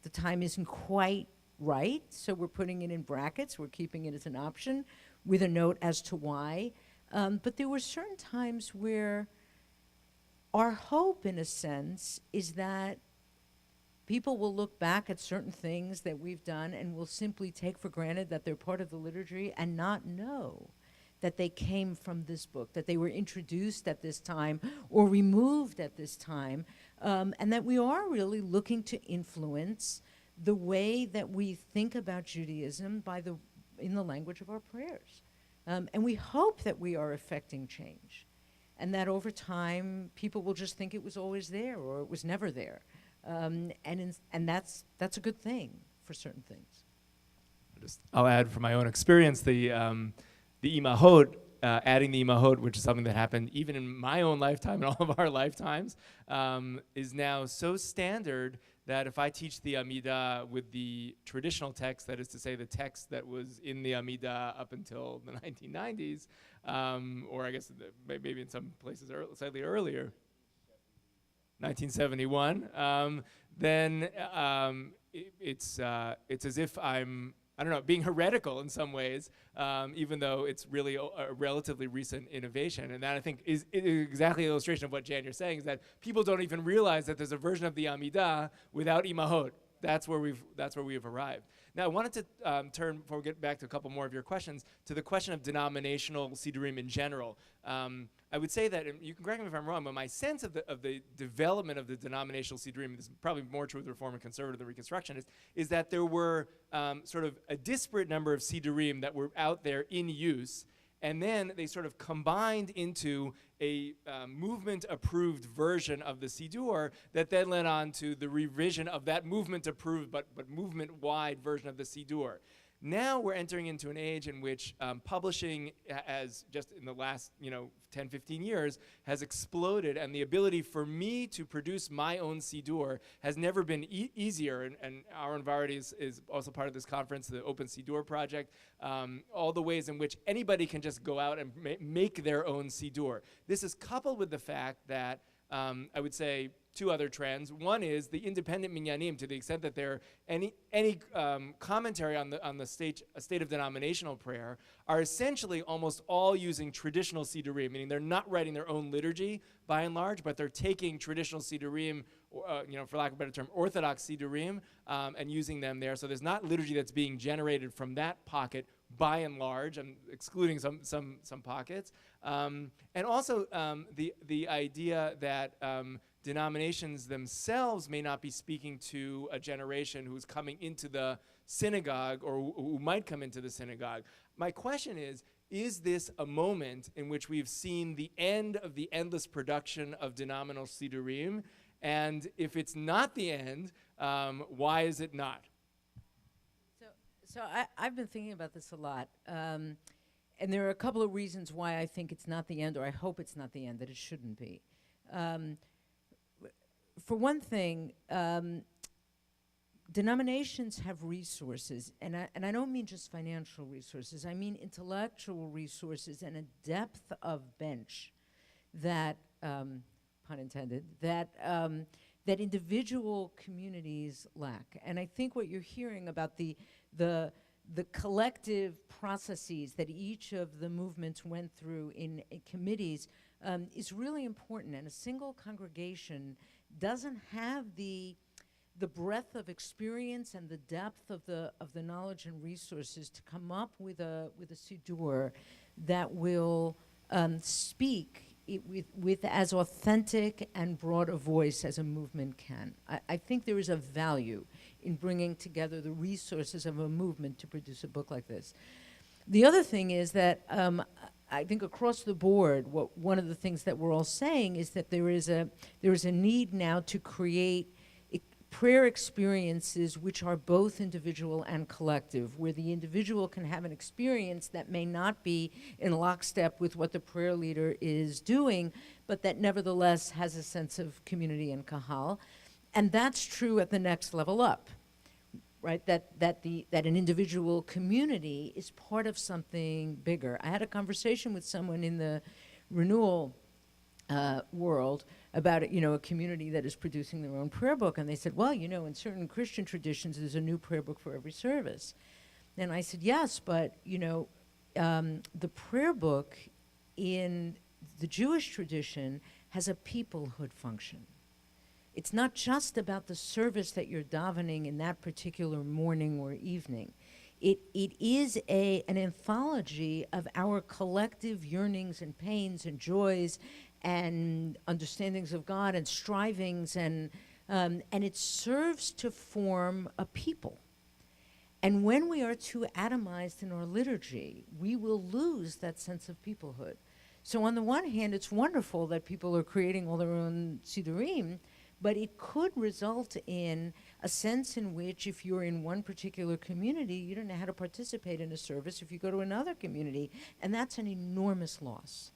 the time isn't quite right, so we're putting it in brackets. We're keeping it as an option with a note as to why. But there were certain times where our hope, in a sense, is that people will look back at certain things that we've done and will simply take for granted that they're part of the liturgy and not know that they came from this book, that they were introduced at this time or removed at this time, and that we are really looking to influence the way that we think about Judaism in the language of our prayers. And we hope that we are affecting change, and that over time people will just think it was always there or it was never there. And that's a good thing for certain things. I'll add from my own experience the imahot, adding the imahot, which is something that happened even in my own lifetime and all of our lifetimes, is now so standard that if I teach the Amidah with the traditional text, that is to say the text that was in the Amidah up until the 1990s, or I guess maybe in some places slightly earlier, 1971, then it's as if I'm, I don't know, being heretical in some ways, even though it's really a relatively recent innovation. And that, I think, is exactly an illustration of what, Jan, you're saying, is that people don't even realize that there's a version of the Amidah without imahot. That's where we've arrived. Now, I wanted to turn, before we get back to a couple more of your questions, to the question of denominational Sidurim in general. I would say that, and you can correct me if I'm wrong, but my sense of the development of the denominational Sidurim, this is probably more true with Reform and Conservative than Reconstructionist, is that there were sort of a disparate number of Sidurim that were out there in use, and then they sort of combined into a movement-approved version of the Siddur that then led on to the revision of that movement-approved but movement-wide version of the Siddur. Now we're entering into an age in which publishing has, just in the last 10, 15 years, has exploded, and the ability for me to produce my own Siddur has never been easier, and Aaron Varady is also part of this conference, the Open Siddur Project, all the ways in which anybody can just go out and make their own Siddur. This is coupled with the fact that I would say two other trends. One is the independent minyanim, to the extent that there any commentary on the state of denominational prayer, are essentially almost all using traditional Sidurim, meaning they're not writing their own liturgy by and large, but they're taking traditional Sidurim, for lack of a better term, Orthodox Sidurim, and using them there. So there's not liturgy that's being generated from that pocket by and large, and excluding some pockets. And also the idea that denominations themselves may not be speaking to a generation who's coming into the synagogue or who might come into the synagogue. My question is this a moment in which we've seen the end of the endless production of denominational sidurim? And if it's not the end, why is it not? So I've been thinking about this a lot. And there are a couple of reasons why I think it's not the end, or I hope it's not the end, that it shouldn't be. For one thing, denominations have resources, and I don't mean just financial resources, I mean intellectual resources and a depth of bench that, pun intended, that individual communities lack. And I think what you're hearing about the collective processes that each of the movements went through in committees is really important. And a single congregation doesn't have the breadth of experience and the depth of the knowledge and resources to come up with a siddur that will speak with as authentic and broad a voice as a movement can. I think there is a value in bringing together the resources of a movement to produce a book like this. The other thing is that I think across the board, one of the things that we're all saying is that there is a need now to create prayer experiences which are both individual and collective, where the individual can have an experience that may not be in lockstep with what the prayer leader is doing, but that nevertheless has a sense of community and kahal. And that's true at the next level up, right? That an individual community is part of something bigger. I had a conversation with someone in the renewal world about a community that is producing their own prayer book, and they said, well, in certain Christian traditions, there's a new prayer book for every service. And I said, yes, but the prayer book in the Jewish tradition has a peoplehood function. It's not just about the service that you're davening in that particular morning or evening. It is an anthology of our collective yearnings and pains and joys and understandings of God and strivings, and it serves to form a people. And when we are too atomized in our liturgy, we will lose that sense of peoplehood. So on the one hand, it's wonderful that people are creating all their own sidurim, but it could result in a sense in which if you're in one particular community, you don't know how to participate in a service if you go to another community, and that's an enormous loss,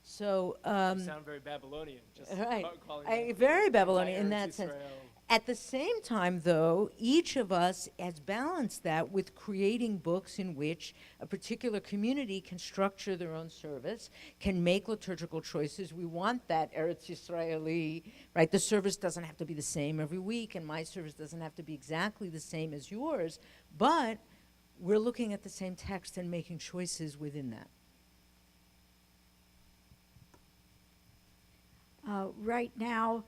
So, you sound very Babylonian, just right. calling it Very Babylonian in entire that sense. Israel. At the same time, though, each of us has balanced that with creating books in which a particular community can structure their own service, can make liturgical choices. We want that Eretz Yisraeli, right? The service doesn't have to be the same every week, and my service doesn't have to be exactly the same as yours, but we're looking at the same text and making choices within that. Right now,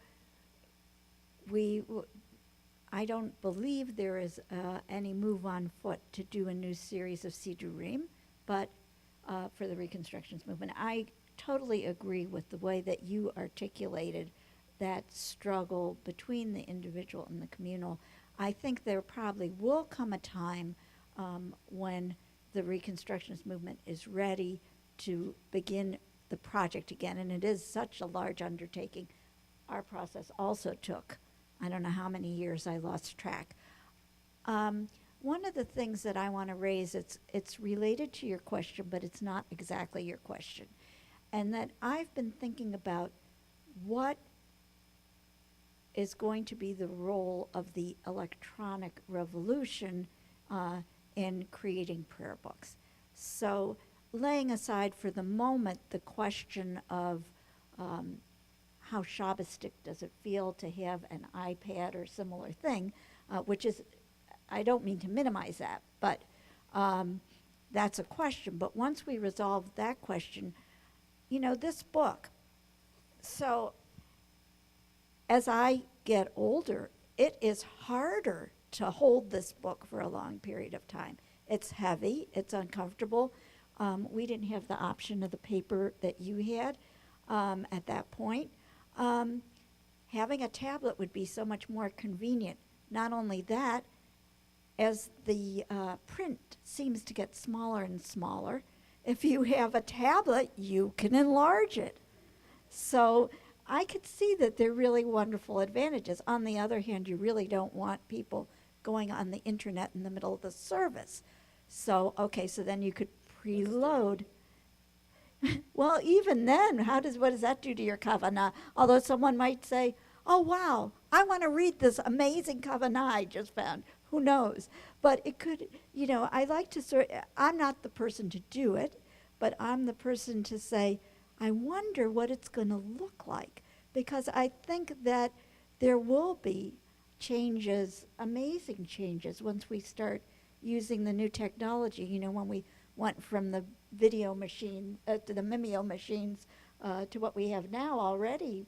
I don't believe there is any move on foot to do a new series of Sidurim, but for the Reconstructionist movement. I totally agree with the way that you articulated that struggle between the individual and the communal. I think there probably will come a time when the Reconstructionist movement is ready to begin the project again, and it is such a large undertaking. Our process also took, I don't know how many years, I lost track. One of the things that I want to raise, it's related to your question, but it's not exactly your question, and that I've been thinking about what is going to be the role of the electronic revolution in creating prayer books. So laying aside for the moment the question of how Shabbistic does it feel to have an iPad or similar thing, which is, I don't mean to minimize that, but that's a question. But once we resolve that question, this book, so as I get older, it is harder to hold this book for a long period of time. It's heavy, it's uncomfortable. We didn't have the option of the paper that you had at that point. Having a tablet would be so much more convenient. Not only that, as the print seems to get smaller and smaller, if you have a tablet, you can enlarge it. So I could see that they're really wonderful advantages. On the other hand, you really don't want people going on the internet in the middle of the service. So, okay, so then you could preload. Well, even then, what does that do to your kavanah? Although someone might say, oh, wow, I want to read this amazing kavanah I just found. Who knows? But it could, I like to I'm not the person to do it, but I'm the person to say, I wonder what it's going to look like. Because I think that there will be changes, amazing changes, once we start using the new technology. When we went from the video machine to the Mimeo machines to what we have now already,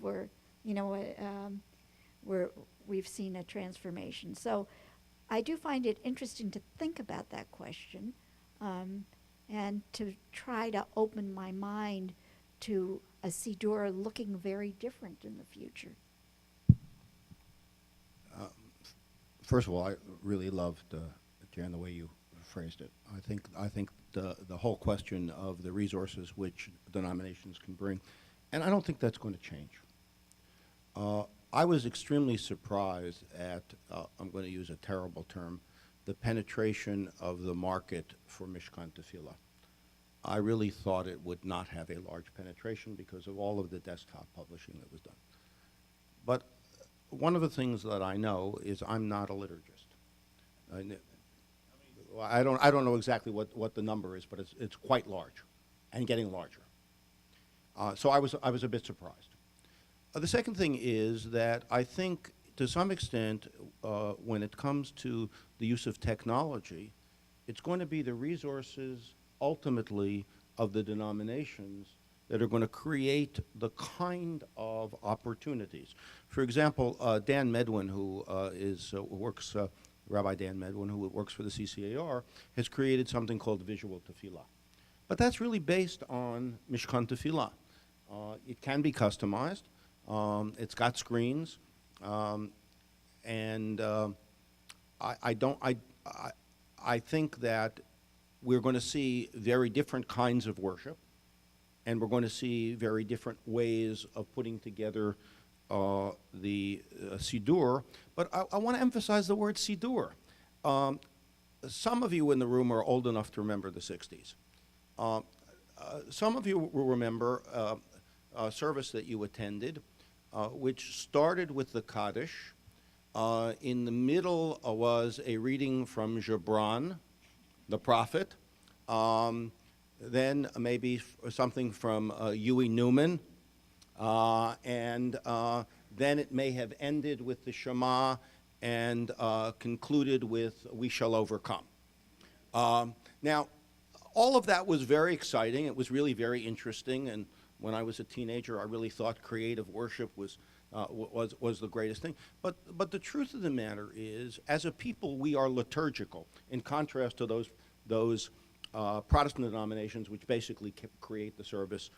we've seen a transformation. So I do find it interesting to think about that question and to try to open my mind to a Siddur looking very different in the future. First of all, I really loved, Jan, the way you phrased it. I think the whole question of the resources which denominations can bring, and I don't think that's going to change. I was extremely surprised at, I'm going to use a terrible term, the penetration of the market for Mishkan Tefillah. I really thought it would not have a large penetration because of all of the desktop publishing that was done. But one of the things that I know is I'm not a liturgist. I don't know exactly what the number is, but it's quite large and getting larger. So I was a bit surprised. The second thing is that I think to some extent when it comes to the use of technology, it's going to be the resources ultimately of the denominations that are going to create the kind of opportunities. For example, Dan Medwin, who Rabbi Dan Medwin, who works for the CCAR, has created something called Visual Tefillah. But that's really based on Mishkan Tefillah. It can be customized. It's got screens, and I think that we're going to see very different kinds of worship, and we're going to see very different ways of putting together the Siddur. But I want to emphasize the word Siddur. Some of you in the room are old enough to remember the 60s. Some of you will remember a service that you attended, which started with the Kaddish. In the middle was a reading from Gibran, the prophet. Then maybe something from Huey Newman. And then it may have ended with the Shema and concluded with We Shall Overcome. Now, all of that was very exciting. It was really very interesting. And when I was a teenager, I really thought creative worship was the greatest thing. But the truth of the matter is, as a people, we are liturgical, in contrast to those Protestant denominations which basically create the service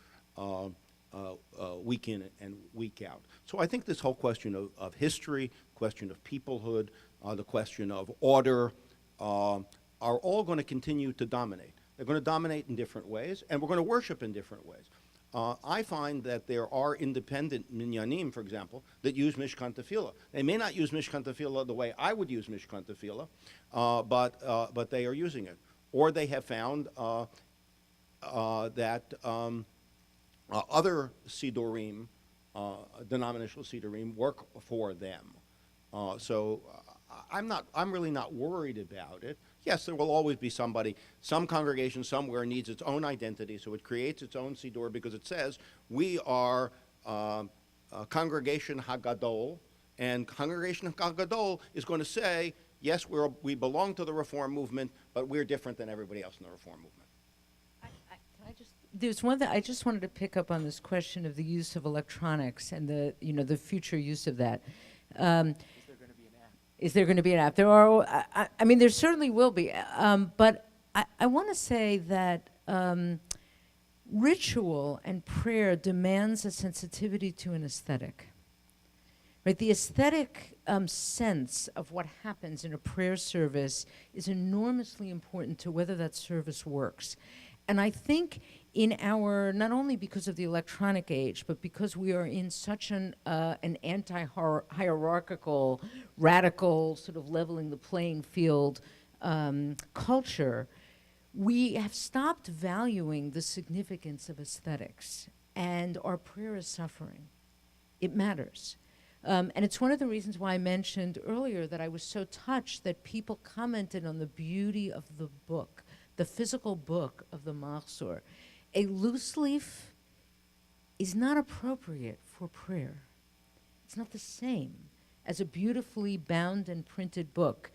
week in and week out. So I think this whole question of history, question of peoplehood, the question of order are all going to continue to dominate. They're going to dominate in different ways, and we're going to worship in different ways. I find that there are independent minyanim, for example, that use Mishkan Tefillah. They may not use Mishkan Tefillah the way I would use Mishkan Tefillah, but they are using it. Or they have found that other Siddurim, denominational Siddurim, work for them. So I'm really not worried about it. Yes, there will always be some congregation somewhere needs its own identity, so it creates its own Siddur because it says, we are Congregation HaGadol, and Congregation HaGadol is going to say, yes, we belong to the Reform movement, but we're different than everybody else in the Reform movement. There's one that I just wanted to pick up on this question of the use of electronics and the future use of that. Is there going to be an app? There are. I mean, there certainly will be. But I want to say that ritual and prayer demands a sensitivity to an aesthetic. Right? The aesthetic sense of what happens in a prayer service is enormously important to whether that service works. And I think in our, not only because of the electronic age, but because we are in such an anti-hierarchical, radical, sort of leveling the playing field culture, we have stopped valuing the significance of aesthetics, and our prayer is suffering. It matters. And it's one of the reasons why I mentioned earlier that I was so touched that people commented on the beauty of the book, the physical book of the Mahzor. A loose leaf is not appropriate for prayer. It's not the same as a beautifully bound and printed book.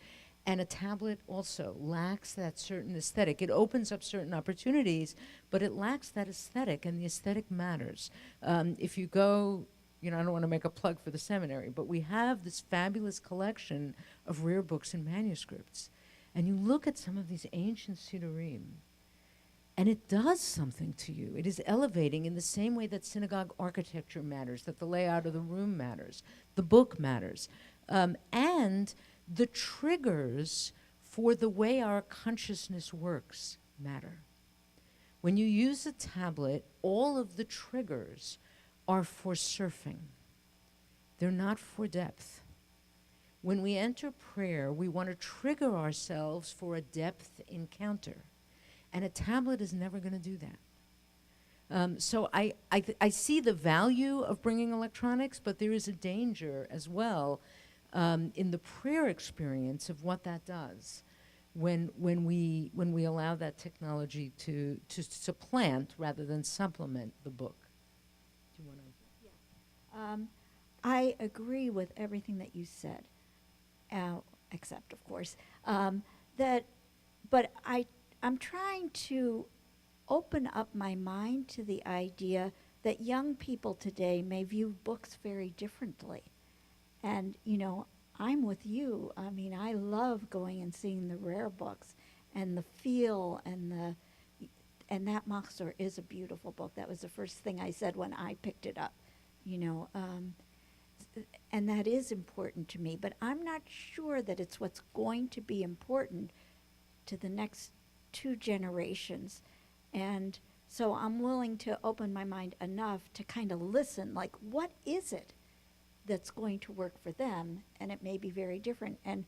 And a tablet also lacks that certain aesthetic. It opens up certain opportunities, but it lacks that aesthetic, and the aesthetic matters. If you go, I don't want to make a plug for the seminary, but we have this fabulous collection of rare books and manuscripts. And you look at some of these ancient Siddurim, and it does something to you. It is elevating in the same way that synagogue architecture matters, that the layout of the room matters, the book matters. And the triggers for the way our consciousness works matter. When you use a tablet, all of the triggers are for surfing. They're not for depth. When we enter prayer, we want to trigger ourselves for a depth encounter. And a tablet is never going to do that. So I see the value of bringing electronics, but there is a danger as well in the prayer experience of what that does when we allow that technology to supplant rather than supplement the book. Do you want to? I agree with everything that you said, except of course but I'm trying to open up my mind to the idea that young people today may view books very differently. And, I'm with you. I mean, I love going and seeing the rare books and the feel and that Mahzor is a beautiful book. That was the first thing I said when I picked it up, and that is important to me. But I'm not sure that it's what's going to be important to the next 2 generations. And so I'm willing to open my mind enough to kind of listen, like, what is it that's going to work for them? And it may be very different. And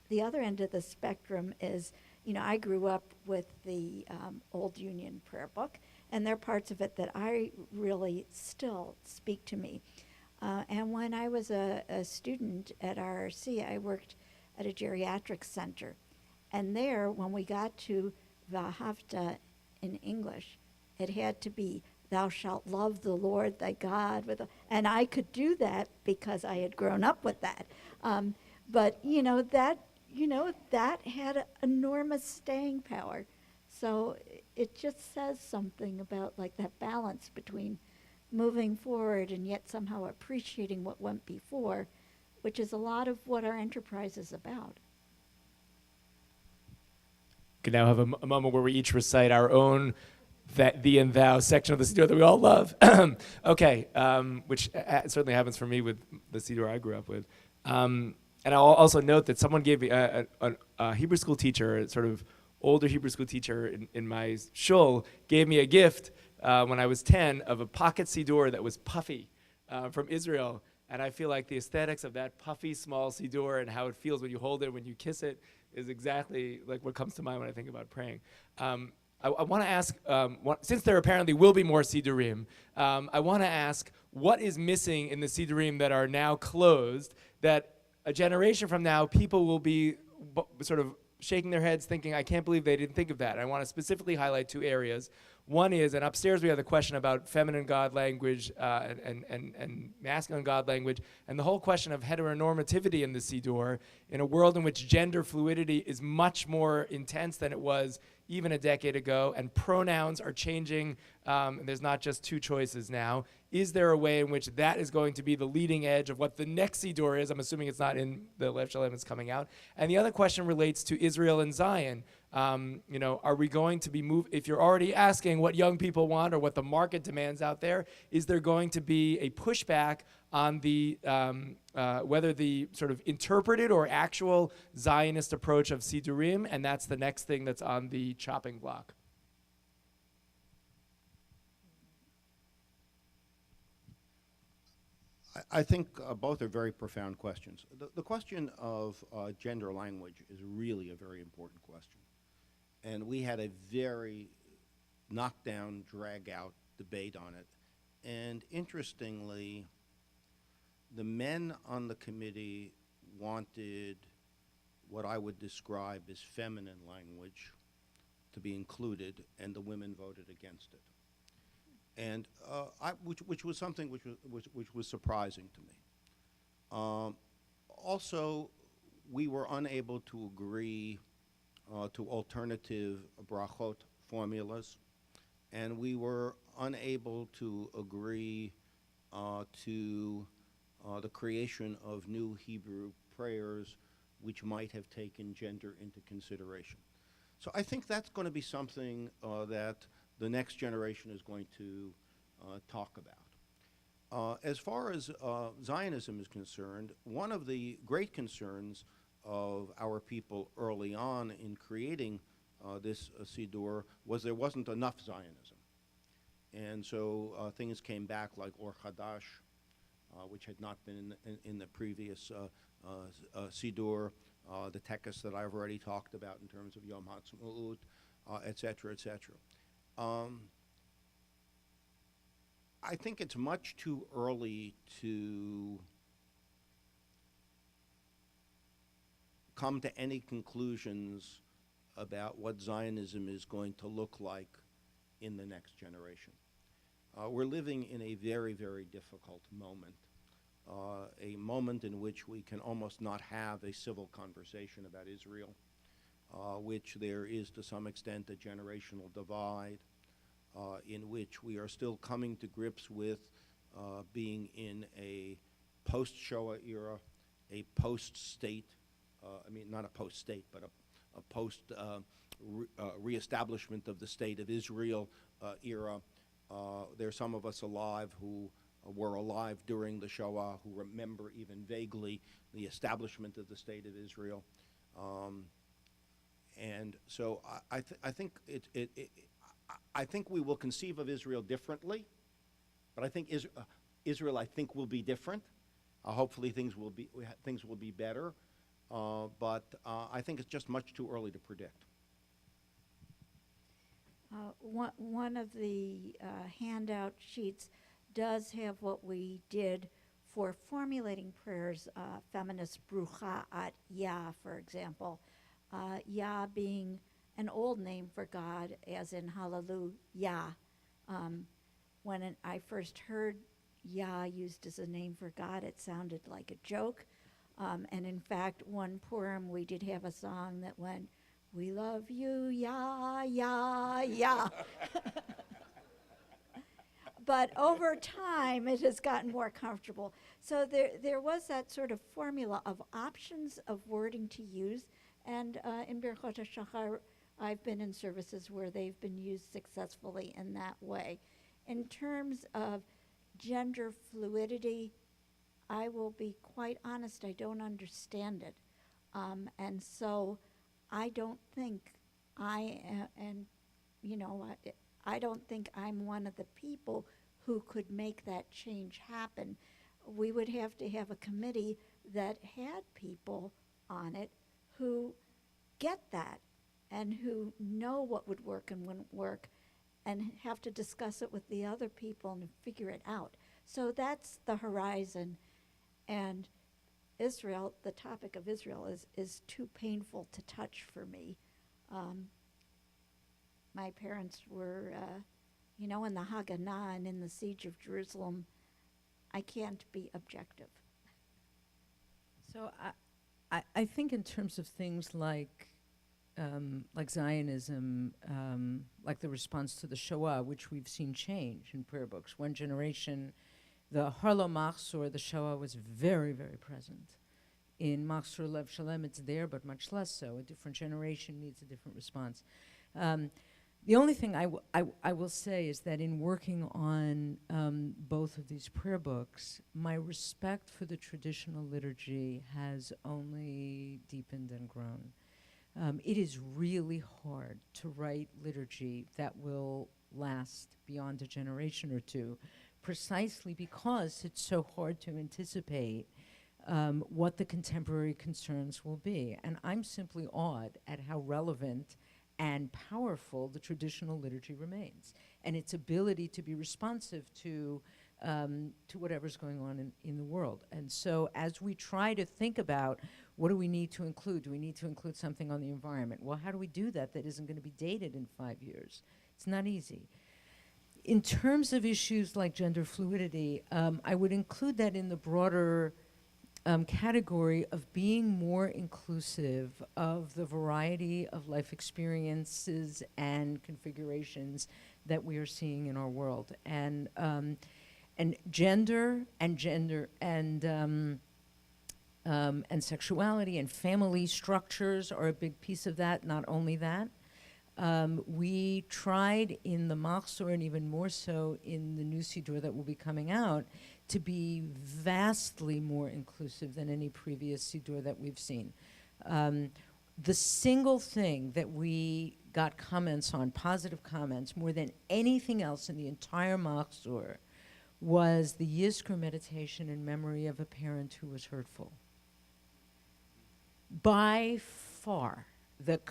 the other end of the spectrum is, I grew up with the Old Union prayer book, and there are parts of it that I really still speak to me. And when I was a student at RRC, I worked at a geriatric center. And there, when we got to Vahavta in English, it had to be, thou shalt love the Lord thy God with and I could do that because I had grown up with that. But that had enormous staying power. So it just says something about like that balance between moving forward and yet somehow appreciating what went before, which is a lot of what our enterprise is about. We can now have a moment where we each recite our own thee and thou section of the Siddur that we all love. Okay, which certainly happens for me with the Siddur I grew up with. And I'll also note that someone gave me a Hebrew school teacher, a sort of older Hebrew school teacher in my shul, gave me a gift when I was 10 of a pocket Siddur that was puffy from Israel. And I feel like the aesthetics of that puffy small Siddur and how it feels when you hold it, when you kiss it, is exactly like what comes to mind when I think about praying. I want to ask, since there apparently will be more Siddurim, I want to ask what is missing in the Siddurim that are now closed that a generation from now people will be sort of shaking their heads thinking, I can't believe they didn't think of that. I want to specifically highlight 2 areas. One is, and upstairs we have the question about feminine God language and masculine God language, and the whole question of heteronormativity in the Siddur in a world in which gender fluidity is much more intense than it was even a decade ago, and pronouns are changing. There's not just 2 choices now. Is there a way in which that is going to be the leading edge of what the next Siddur is? I'm assuming it's not in the Lev Shalem that's coming out. And the other question relates to Israel and Zion. Are we going to be if you're already asking what young people want or what the market demands out there, is there going to be a pushback on the whether the sort of interpreted or actual Zionist approach of Sidurim, and that's the next thing that's on the chopping block. I think both are very profound questions. The question of gender language is really a very important question. And we had a very knockdown, drag-out debate on it. And interestingly, the men on the committee wanted what I would describe as feminine language to be included, and the women voted against it. And which was something which was surprising to me. Also, we were unable to agree to alternative brachot formulas, and we were unable to agree to the creation of new Hebrew prayers which might have taken gender into consideration. So I think that's going to be something that the next generation is going to talk about. As far as Zionism is concerned, one of the great concerns of our people early on in creating this Siddur was there wasn't enough Zionism. And so things came back like Or Chadash, which had not been in the previous Siddur, the tekes that I've already talked about in terms of Yom HaTzmaut, et cetera, et cetera. I think it's much too early to come to any conclusions about what Zionism is going to look like in the next generation. We're living in a very, very difficult moment, a moment in which we can almost not have a civil conversation about Israel, which there is to some extent a generational divide, in which we are still coming to grips with being in a post-Shoah era, a post-state, not a post-state, but a post-reestablishment of the State of Israel era. There are some of us alive who were alive during the Shoah, who remember even vaguely the establishment of the State of Israel. And so I think I think we will conceive of Israel differently, but I think Israel, I think, will be different. Hopefully things will be better, but I think it's just much too early to predict. One of the handout sheets does have what we did for formulating prayers, feminist brucha at Yah, for example. Yah being an old name for God, as in hallelujah. When I first heard Yah used as a name for God, it sounded like a joke. And in fact, one Purim, we did have a song that went, "We love you, Yah, Yah, Yah." But over time, it has gotten more comfortable. So there was that sort of formula of options of wording to use. And in Berachot HaShachar, I've been in services where they've been used successfully in that way. In terms of gender fluidity, I will be quite honest, I don't understand it. And so I don't think I don't think I'm one of the people who could make that change happen. We would have to have a committee that had people on it who get that and who know what would work and wouldn't work, and have to discuss it with the other people and figure it out. So that's the horizon. And Israel, the topic of Israel is too painful to touch for me. My parents were, in the Haganah and in the siege of Jerusalem. I can't be objective. So I think in terms of things like Zionism, like the response to the Shoah, which we've seen change in prayer books. One generation, the Harlo Machzor, the Shoah, was very, very present. In Machzor Lev Shalem, it's there, but much less so. A different generation needs a different response. The only thing I will say is that in working on both of these prayer books, my respect for the traditional liturgy has only deepened and grown. It is really hard to write liturgy that will last beyond a generation or two, precisely because it's so hard to anticipate what the contemporary concerns will be. And I'm simply awed at how relevant and powerful the traditional liturgy remains, and its ability to be responsive to whatever's going on in the world. And so as we try to think about what do we need to include, do we need to include something on the environment? Well, how do we do that isn't going to be dated in 5 years? It's not easy. In terms of issues like gender fluidity, I would include that in the broader category of being more inclusive of the variety of life experiences and configurations that we are seeing in our world. And gender and sexuality and family structures are a big piece of that. Not only that, we tried in the Machzor, and even more so in the new Siddur that will be coming out, to be vastly more inclusive than any previous Siddur that we've seen. The single thing that we got comments on, positive comments, more than anything else in the entire Machzor, was the Yizkor meditation in memory of a parent who was hurtful. By far, the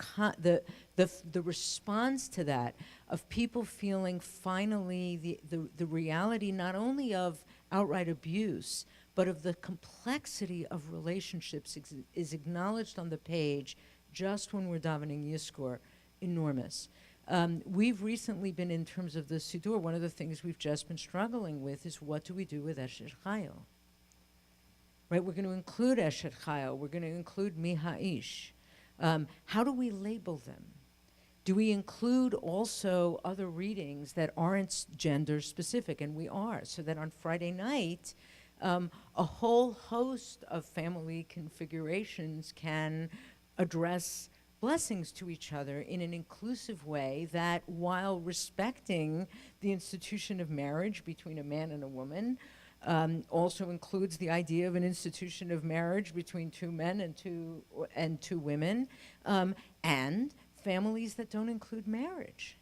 response to that of people feeling finally the reality not only of outright abuse, but of the complexity of relationships is acknowledged on the page just when we're davening Yizkor, enormous. We've recently been, in terms of the Siddur, one of the things we've just been struggling with is what do we do with Eshet Chayil? Right, we're going to include Eshet Chayil, we're going to include Mi Ha'ish. How do we label them? Do we include also other readings that aren't gender specific? And we are, so that on Friday night, a whole host of family configurations can address blessings to each other in an inclusive way that, while respecting the institution of marriage between a man and a woman, also includes the idea of an institution of marriage between two men and two women, and families that don't include marriage,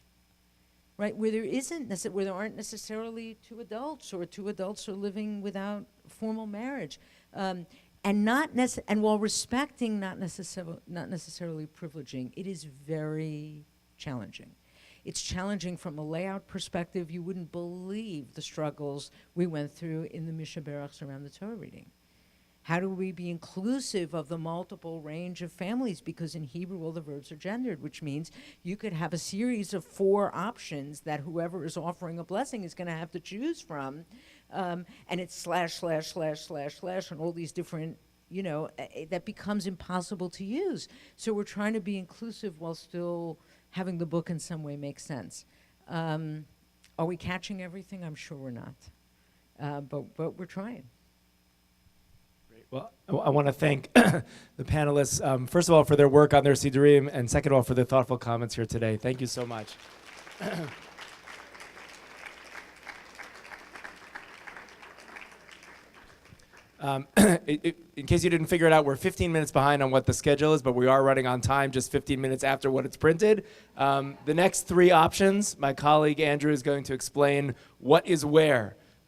right? Where there aren't necessarily two adults, or two adults are living without formal marriage, and while respecting, not necessarily privileging. It is very challenging. It's challenging from a layout perspective. You wouldn't believe the struggles we went through in the Mishnah Berachs around the Torah reading. How do we be inclusive of the multiple range of families? Because in Hebrew, all the verbs are gendered, which means you could have a series of 4 options that whoever is offering a blessing is going to have to choose from. And it's slash, and all these different, that becomes impossible to use. So we're trying to be inclusive while still having the book in some way make sense. Are we catching everything? I'm sure we're not. But we're trying. Well, I want to thank the panelists, first of all, for their work on their Siddurim, and second of all, for their thoughtful comments here today. Thank you so much. In case you didn't figure it out, we're 15 minutes behind on what the schedule is, but we are running on time, just 15 minutes after what it's printed. The next 3 options, my colleague Andrew is going to explain what is where.